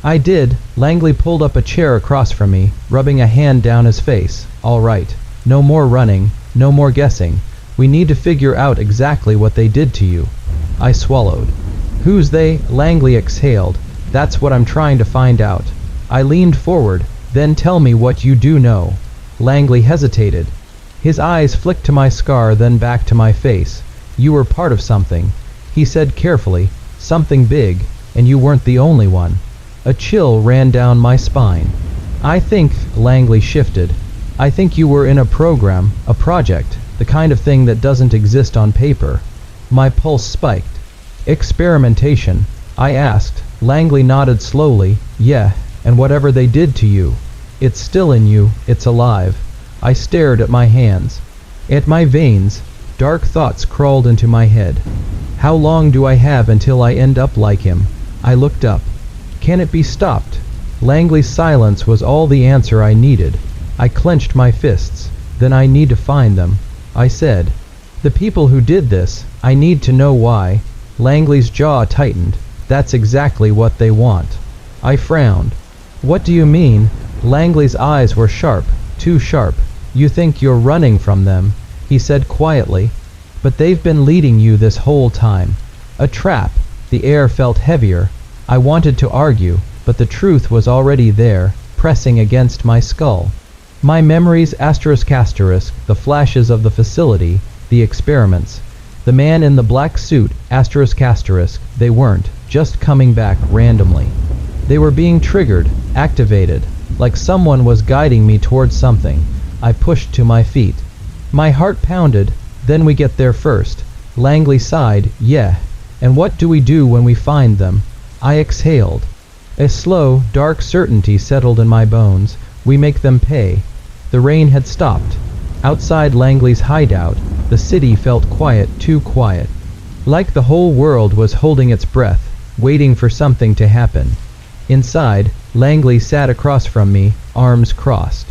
A: I did. Langley pulled up a chair across from me, rubbing a hand down his face. "All right. No more running. No more guessing. We need to figure out exactly what they did to you." I swallowed. "Who's they?" Langley exhaled. "That's what I'm trying to find out." I leaned forward. "Then tell me what you do know." Langley hesitated. His eyes flicked to my scar, then back to my face. "You were part of something," he said carefully. "Something big, and you weren't the only one." A chill ran down my spine. "I think," Langley shifted, "I think you were in a program, a project, the kind of thing that doesn't exist on paper." My pulse spiked. "Experimentation?" I asked. Langley nodded slowly. "Yeah, and whatever they did to you, it's still in you, it's alive." I stared at my hands, at my veins. Dark thoughts crawled into my head. How long do I have until I end up like him? I looked up. Can it be stopped? Langley's silence was all the answer I needed. I clenched my fists. "Then I need to find them," I said. "The people who did this, I need to know why." Langley's jaw tightened. "That's exactly what they want." I frowned. "What do you mean?" Langley's eyes were sharp, too sharp. "You think you're running from them," he said quietly. "But they've been leading you this whole time. A trap." The air felt heavier. I wanted to argue, but the truth was already there, pressing against my skull. My memories ***, the flashes of the facility, the experiments. The man in the black suit ***, they weren't just coming back randomly. They were being triggered, activated, like someone was guiding me towards something. I pushed to my feet. My heart pounded. "Then we get there first." Langley sighed. "Yeah. And what do we do when we find them?" I exhaled. A slow, dark certainty settled in my bones. "We make them pay." The rain had stopped. Outside Langley's hideout, the city felt quiet, too quiet. Like the whole world was holding its breath, waiting for something to happen. Inside, Langley sat across from me, arms crossed.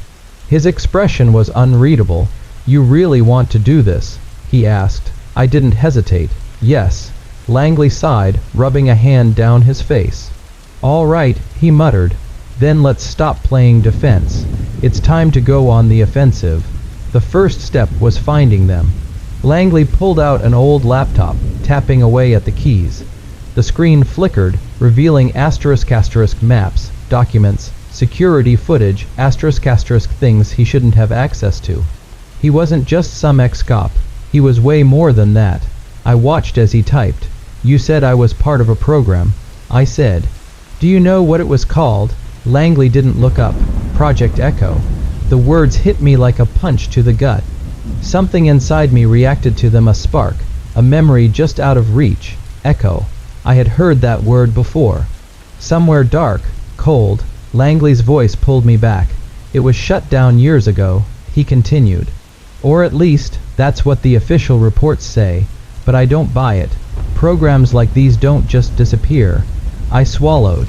A: His expression was unreadable. "You really want to do this?" he asked. I didn't hesitate. "Yes." Langley sighed, rubbing a hand down his face. "All right," he muttered. "Then let's stop playing defense. It's time to go on the offensive." The first step was finding them. Langley pulled out an old laptop, tapping away at the keys. The screen flickered, revealing *** maps, documents, security footage, *** things he shouldn't have access to. He wasn't just some ex-cop. He was way more than that. I watched as he typed. "You said I was part of a program," I said. "Do you know what it was called?" Langley didn't look up. "Project Echo." The words hit me like a punch to the gut. Something inside me reacted to them, a spark, a memory just out of reach. Echo. I had heard that word before. Somewhere dark, cold. Langley's voice pulled me back. "It was shut down years ago," he continued. "Or at least, that's what the official reports say. But I don't buy it. Programs like these don't just disappear." I swallowed.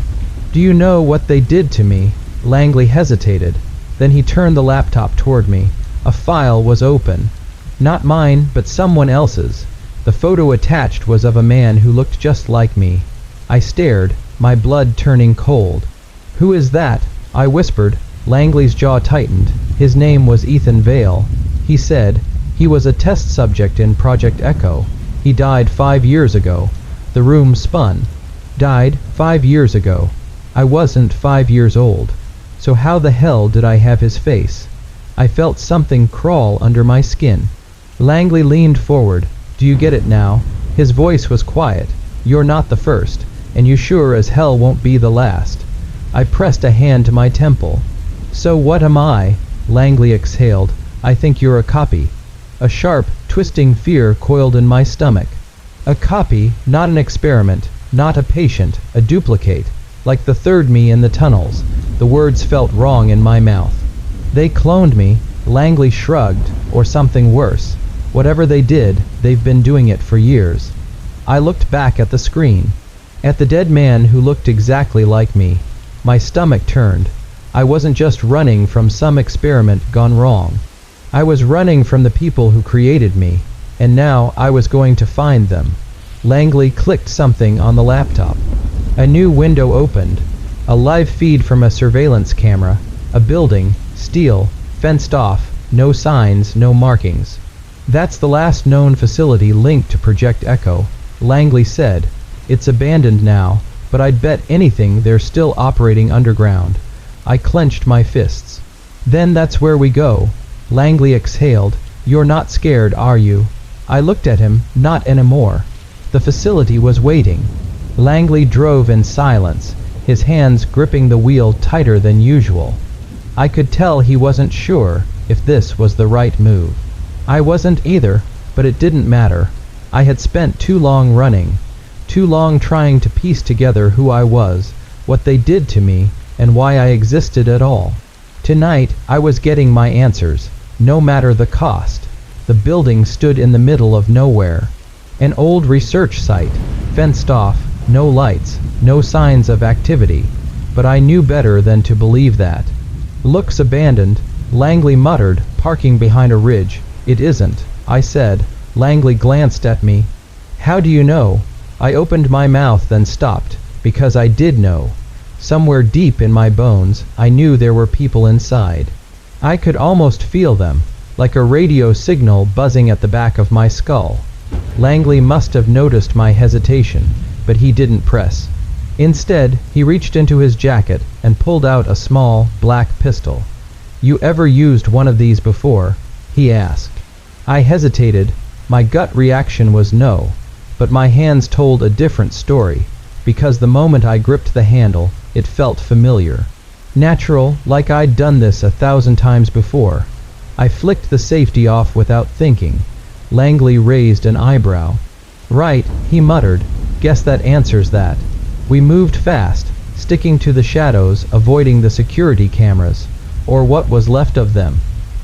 A: "Do you know what they did to me?" Langley hesitated. Then he turned the laptop toward me. A file was open. Not mine, but someone else's. The photo attached was of a man who looked just like me. I stared, my blood turning cold. "Who is that?" I whispered. Langley's jaw tightened. "His name was Ethan Vale," he said. "He was a test subject in Project Echo. He died 5 years ago." The room spun. "Died 5 years ago." I wasn't 5 years old. So how the hell did I have his face? I felt something crawl under my skin. Langley leaned forward. "Do you get it now?" His voice was quiet. "You're not the first, and you sure as hell won't be the last." I pressed a hand to my temple. "So what am I?" Langley exhaled. "I think you're a copy." A sharp, twisting fear coiled in my stomach. A copy, not an experiment, not a patient, a duplicate. Like the third me in the tunnels, the words felt wrong in my mouth. They cloned me, Langley shrugged, or something worse. Whatever they did, they've been doing it for years. I looked back at the screen. At the dead man who looked exactly like me. My stomach turned. I wasn't just running from some experiment gone wrong. I was running from the people who created me, and now I was going to find them. Langley clicked something on the laptop. A new window opened. A live feed from a surveillance camera. A building, steel, fenced off, no signs, no markings. That's the last known facility linked to Project Echo, Langley said. It's abandoned now, but I'd bet anything they're still operating underground. I clenched my fists. Then that's where we go. Langley exhaled. You're not scared, are you? I looked at him. Not anymore. The facility was waiting. Langley drove in silence, his hands gripping the wheel tighter than usual. I could tell he wasn't sure if this was the right move. I wasn't either, but it didn't matter. I had spent too long running, too long trying to piece together who I was, what they did to me, and why I existed at all. Tonight, I was getting my answers, no matter the cost. The building stood in the middle of nowhere. An old research site, fenced off, no lights, no signs of activity. But I knew better than to believe that. Looks abandoned, Langley muttered, parking behind a ridge. It isn't, I said. Langley glanced at me. How do you know? I opened my mouth then stopped, because I did know. Somewhere deep in my bones, I knew there were people inside. I could almost feel them, like a radio signal buzzing at the back of my skull. Langley must have noticed my hesitation, but he didn't press. Instead, he reached into his jacket and pulled out a small, black pistol. You ever used one of these before? He asked. I hesitated. My gut reaction was no, but my hands told a different story, because the moment I gripped the handle, it felt familiar. Natural, like I'd done this 1,000 times before. I flicked the safety off without thinking. Langley raised an eyebrow. Right, he muttered. Guess that answers that. We moved fast, sticking to the shadows, avoiding the security cameras, or what was left of them.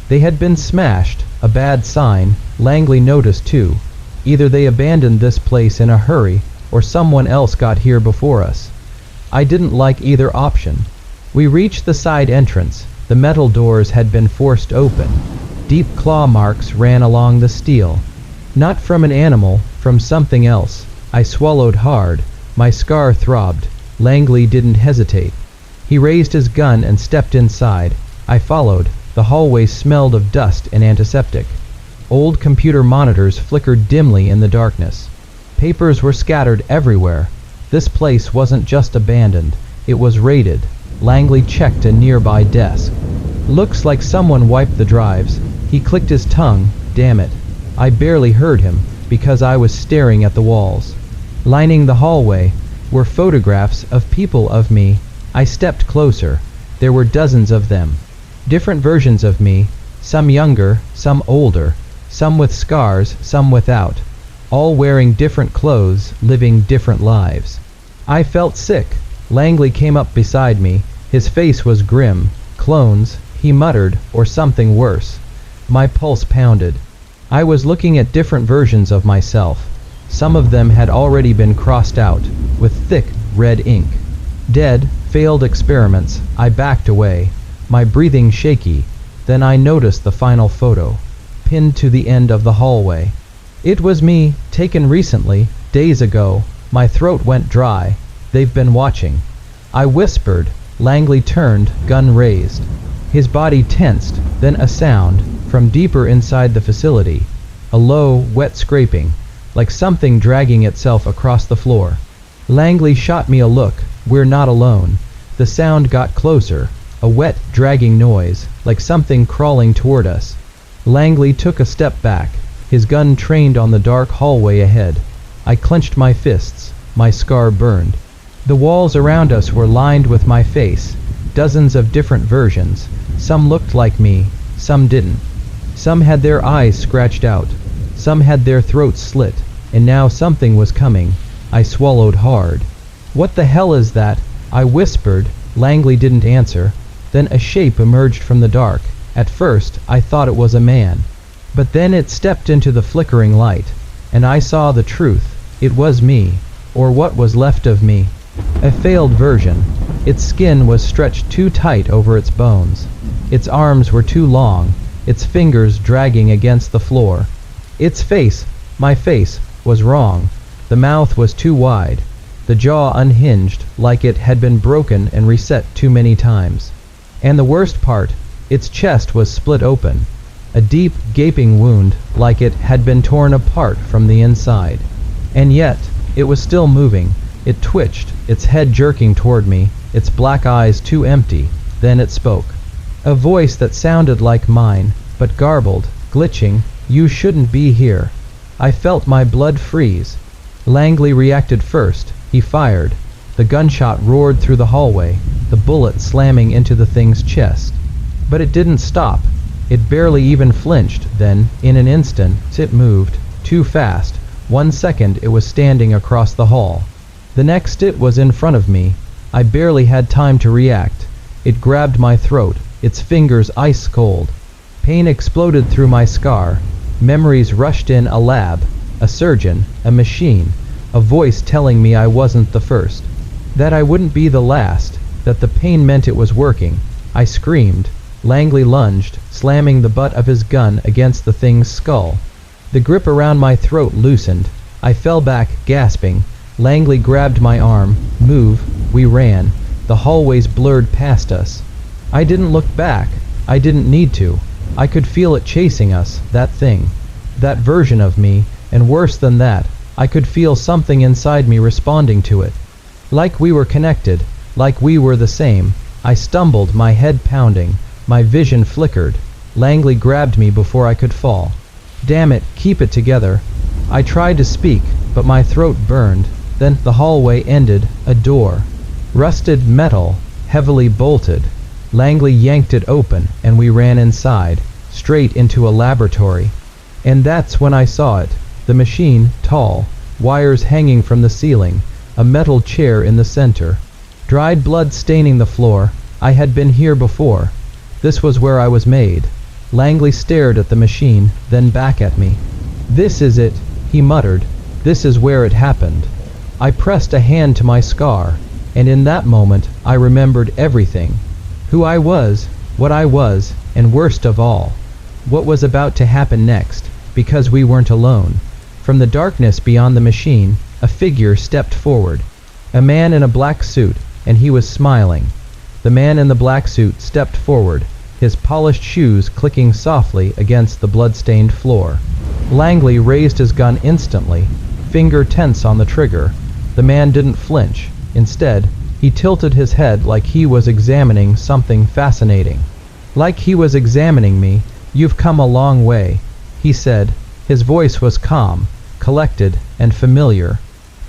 A: They had been smashed, a bad sign. Langley noticed too. Either they abandoned this place in a hurry, or someone else got here before us. I didn't like either option. We reached the side entrance. The metal doors had been forced open. Deep claw marks ran along the steel. Not from an animal, from something else. I swallowed hard. My scar throbbed. Langley didn't hesitate. He raised his gun and stepped inside. I followed. The hallway smelled of dust and antiseptic. Old computer monitors flickered dimly in the darkness. Papers were scattered everywhere. This place wasn't just abandoned. It was raided. Langley checked a nearby desk. Looks like someone wiped the drives. He clicked his tongue. Damn it. I barely heard him, because I was staring at the walls. Lining the hallway were photographs of people of me. I stepped closer. There were dozens of them. Different versions of me, some younger, some older, some with scars, some without, all wearing different clothes, living different lives. I felt sick. Langley came up beside me. His face was grim. Clones, he muttered, or something worse. My pulse pounded. I was looking at different versions of myself. Some of them had already been crossed out, with thick, red ink. Dead, failed experiments. I backed away, my breathing shaky. Then I noticed the final photo, pinned to the end of the hallway. It was me, taken recently, days ago. My throat went dry. They've been watching. I whispered. Langley turned, gun raised. His body tensed, then a sound, from deeper inside the facility. A low, wet scraping, like something dragging itself across the floor. Langley shot me a look. We're not alone. The sound got closer, a wet, dragging noise, like something crawling toward us. Langley took a step back, his gun trained on the dark hallway ahead. I clenched my fists. My scar burned. The walls around us were lined with my face, dozens of different versions. Some looked like me, some didn't. Some had their eyes scratched out, some had their throats slit, and now something was coming. I swallowed hard. What the hell is that? I whispered. Langley didn't answer. Then a shape emerged from the dark. At first, I thought it was a man. But then it stepped into the flickering light, and I saw the truth. It was me, or what was left of me. A failed version. Its skin was stretched too tight over its bones. Its arms were too long, its fingers dragging against the floor. Its face, my face, was wrong. The mouth was too wide, the jaw unhinged, like it had been broken and reset too many times. And the worst part, its chest was split open, a deep, gaping wound, like it had been torn apart from the inside. And yet, it was still moving. It twitched, its head jerking toward me, its black eyes too empty. Then it spoke. A voice that sounded like mine, but garbled, glitching. You shouldn't be here. I felt my blood freeze. Langley reacted first. He fired. The gunshot roared through the hallway, the bullet slamming into the thing's chest. But it didn't stop. It barely even flinched. Then, in an instant, it moved. Too fast. 1 second it was standing across the hall. The next it was in front of me. I barely had time to react. It grabbed my throat, its fingers ice cold. Pain exploded through my scar. Memories rushed in. A lab, a surgeon, a machine, a voice telling me I wasn't the first, that I wouldn't be the last, that the pain meant it was working. I screamed. Langley lunged, slamming the butt of his gun against the thing's skull. The grip around my throat loosened. I fell back, gasping. Langley grabbed my arm. Move. We ran. The hallways blurred past us. I didn't look back. I didn't need to. I could feel it chasing us, that thing. That version of me, and worse than that, I could feel something inside me responding to it. Like we were connected, like we were the same. I stumbled, my head pounding. My vision flickered. Langley grabbed me before I could fall. Damn it, keep it together. I tried to speak, but my throat burned. Then the hallway ended. A door. Rusted metal, heavily bolted. Langley yanked it open, and we ran inside, straight into a laboratory. And that's when I saw it. The machine, tall, wires hanging from the ceiling, a metal chair in the center. Dried blood staining the floor. I had been here before. This was where I was made. Langley stared at the machine, then back at me. This is it, he muttered. This is where it happened. I pressed a hand to my scar, and in that moment I remembered everything. Who I was, what I was, and worst of all, what was about to happen next, because we weren't alone. From the darkness beyond the machine, a figure stepped forward. A man in a black suit, and he was smiling. The man in the black suit stepped forward, his polished shoes clicking softly against the blood-stained floor. Langley raised his gun instantly, finger tense on the trigger. The man didn't flinch. Instead, he tilted his head like he was examining something fascinating. Like he was examining me. You've come a long way, he said. His voice was calm, collected, and familiar.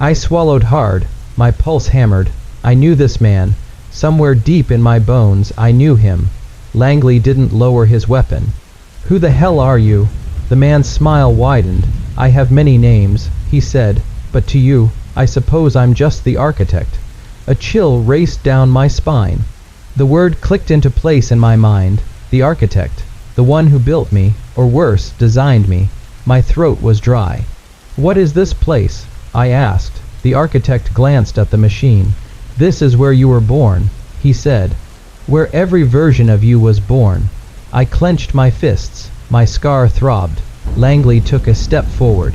A: I swallowed hard, my pulse hammered. I knew this man. Somewhere deep in my bones, I knew him. Langley didn't lower his weapon. Who the hell are you? The man's smile widened. I have many names, he said, but to you, I suppose I'm just the architect. A chill raced down my spine. The word clicked into place in my mind. The architect. The one who built me, or worse, designed me. My throat was dry. What is this place? I asked. The architect glanced at the machine. This is where you were born, he said. Where every version of you was born. I clenched my fists. My scar throbbed. Langley took a step forward.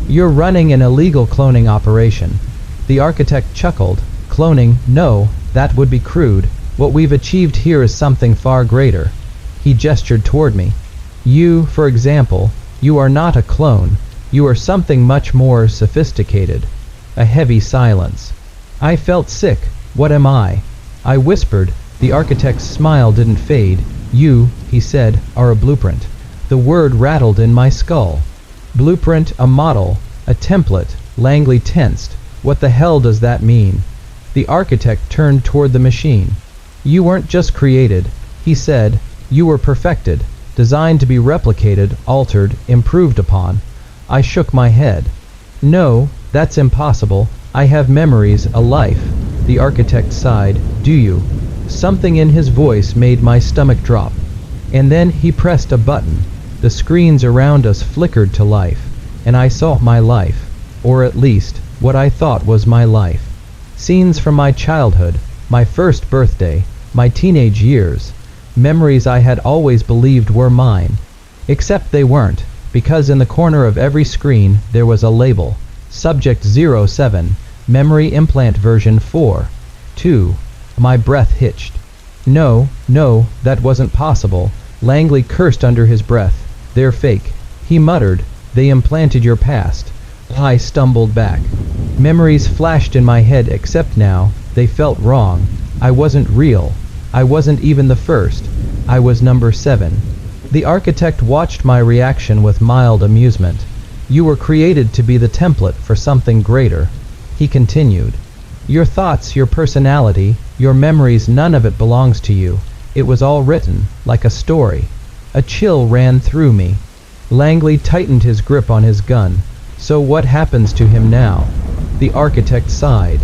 A: You're running an illegal cloning operation. The architect chuckled. Cloning? No, that would be crude. What we've achieved here is something far greater. He gestured toward me. You, for example, you are not a clone. You are something much more sophisticated. A heavy silence. I felt sick. What am I? I whispered. The architect's smile didn't fade. You, he said, are a blueprint. The word rattled in my skull. Blueprint, a model, a template. Langley tensed. What the hell does that mean? The architect turned toward the machine. You weren't just created, he said. You were perfected, designed to be replicated, altered, improved upon. I shook my head. No, that's impossible. I have memories, a life. The architect sighed. Do you? Something in his voice made my stomach drop. And then he pressed a button. The screens around us flickered to life, and I saw my life, or at least, what I thought was my life. Scenes from my childhood, my first birthday, my teenage years, memories I had always believed were mine. Except they weren't, because in the corner of every screen there was a label. Subject 07, Memory Implant version 4. 2. My breath hitched. No, that wasn't possible. Langley cursed under his breath. They're fake. He muttered. They implanted your past. I stumbled back. Memories flashed in my head, except now, they felt wrong. I wasn't real. I wasn't even the first. I was number 7. The architect watched my reaction with mild amusement. You were created to be the template for something greater. He continued. Your thoughts, your personality, your memories, none of it belongs to you. It was all written, like a story. A chill ran through me. Langley tightened his grip on his gun. So what happens to him now? The architect sighed.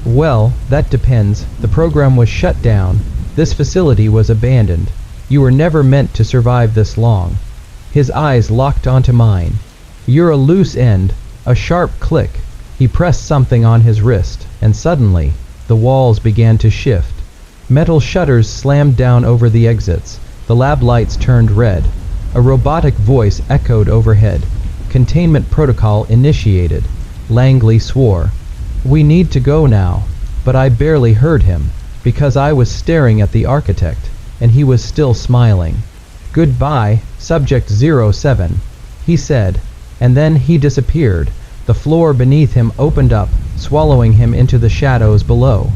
A: Well, that depends. The program was shut down. This facility was abandoned. You were never meant to survive this long. His eyes locked onto mine. You're a loose end. A sharp click. He pressed something on his wrist, and suddenly, the walls began to shift. Metal shutters slammed down over the exits. The lab lights turned red. A robotic voice echoed overhead. Containment protocol initiated. Langley swore. We need to go now. But I barely heard him, because I was staring at the architect, and he was still smiling. Goodbye, Subject 07, he said, and then he disappeared. The floor beneath him opened up, swallowing him into the shadows below.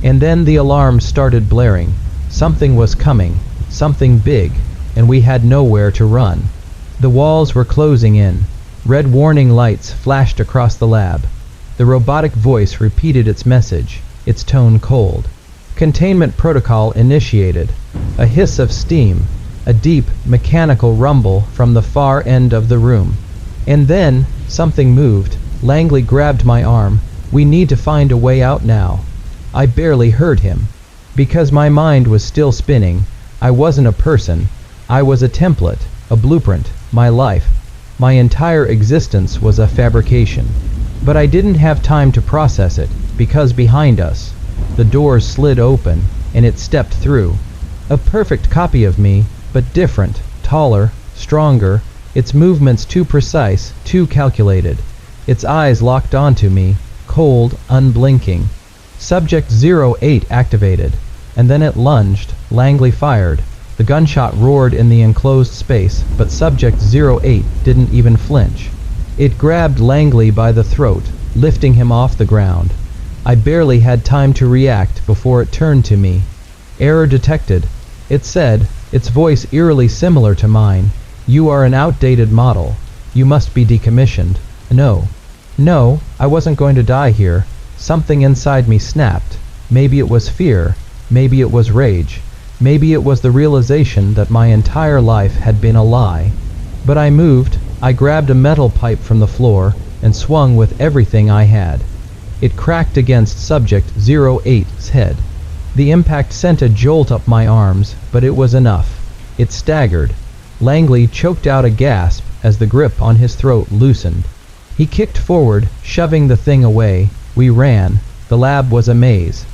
A: And then the alarm started blaring. Something was coming, something big, and we had nowhere to run. The walls were closing in. Red warning lights flashed across the lab. The robotic voice repeated its message, its tone cold. Containment protocol initiated. A hiss of steam, a deep, mechanical rumble from the far end of the room. And then, something moved. Langley grabbed my arm. We need to find a way out now. I barely heard him. Because my mind was still spinning. I wasn't a person. I was a template, a blueprint, my life. My entire existence was a fabrication. But I didn't have time to process it, because behind us, the doors slid open, and it stepped through. A perfect copy of me, but different, taller, stronger, its movements too precise, too calculated. Its eyes locked onto me, cold, unblinking. Subject 08 activated, and then it lunged. Langley fired. The gunshot roared in the enclosed space, but Subject 08 didn't even flinch. It grabbed Langley by the throat, lifting him off the ground. I barely had time to react before it turned to me. Error detected, it said, its voice eerily similar to mine. You are an outdated model. You must be decommissioned. No, I wasn't going to die here. Something inside me snapped. Maybe it was fear. Maybe it was rage. Maybe it was the realization that my entire life had been a lie. But I moved. I grabbed a metal pipe from the floor and swung with everything I had. It cracked against Subject 08's head. The impact sent a jolt up my arms, but it was enough. It staggered. Langley choked out a gasp as the grip on his throat loosened. He kicked forward, shoving the thing away. We ran. The lab was a maze.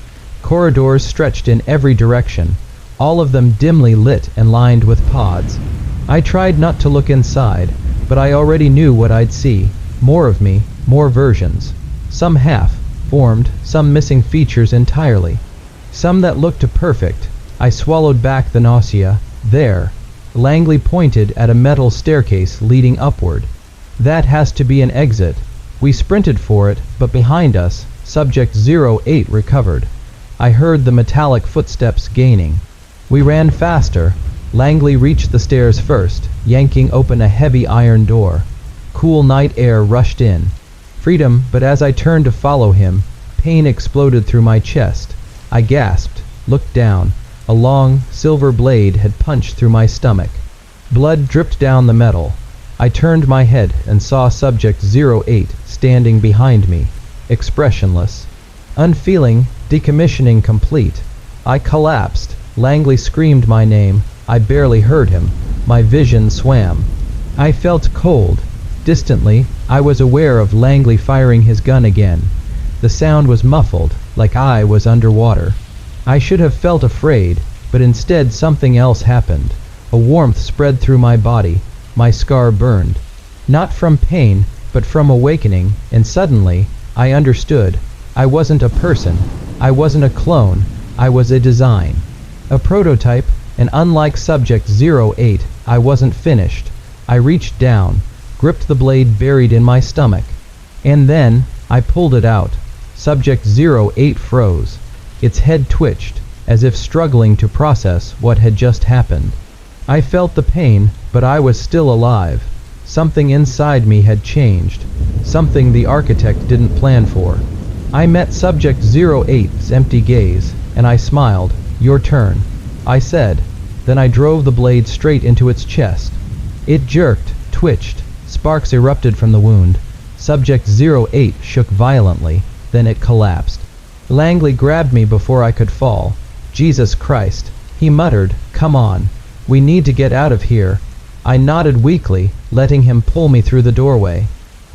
A: Corridors stretched in every direction, all of them dimly lit and lined with pods. I tried not to look inside, but I already knew what I'd see. More of me, more versions. Some half-formed, some missing features entirely. Some that looked perfect. I swallowed back the nausea. There. Langley pointed at a metal staircase leading upward. That has to be an exit. We sprinted for it, but behind us, Subject 08 recovered. I heard the metallic footsteps gaining. We ran faster. Langley reached the stairs first, yanking open a heavy iron door. Cool night air rushed in. Freedom, but as I turned to follow him, pain exploded through my chest. I gasped, looked down. A long, silver blade had punched through my stomach. Blood dripped down the metal. I turned my head and saw Subject 08 standing behind me, expressionless. Unfeeling, decommissioning complete. I collapsed. Langley screamed my name. I barely heard him. My vision swam. I felt cold. Distantly, I was aware of Langley firing his gun again. The sound was muffled, like I was underwater. I should have felt afraid, but instead something else happened. A warmth spread through my body. My scar burned. Not from pain, but from awakening, and suddenly, I understood. I wasn't a person. I wasn't a clone. I was a design. A prototype, and unlike Subject-08, I wasn't finished. I reached down, gripped the blade buried in my stomach, and then I pulled it out. Subject-08 froze. Its head twitched, as if struggling to process what had just happened. I felt the pain, but I was still alive. Something inside me had changed, something the architect didn't plan for. I met Subject-08's empty gaze, and I smiled. "Your turn," I said. Then I drove the blade straight into its chest. It jerked, twitched. Sparks erupted from the wound. Subject-08 shook violently, then it collapsed. Langley grabbed me before I could fall. "Jesus Christ," he muttered, "come on. We need to get out of here." I nodded weakly, letting him pull me through the doorway.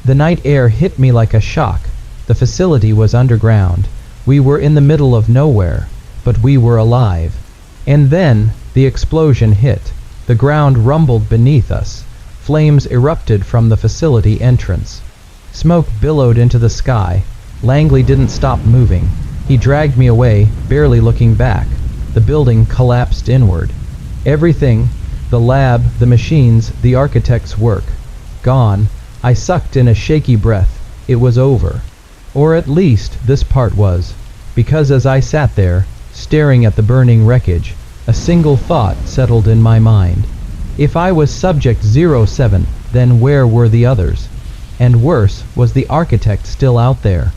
A: The night air hit me like a shock. The facility was underground. We were in the middle of nowhere, but we were alive. And then, the explosion hit. The ground rumbled beneath us. Flames erupted from the facility entrance. Smoke billowed into the sky. Langley didn't stop moving. He dragged me away, barely looking back. The building collapsed inward. Everything, the lab, the machines, the architect's work, gone. I sucked in a shaky breath. It was over. Or at least, this part was. Because as I sat there, staring at the burning wreckage, a single thought settled in my mind. If I was Subject-07, then where were the others? And worse, was the architect still out there?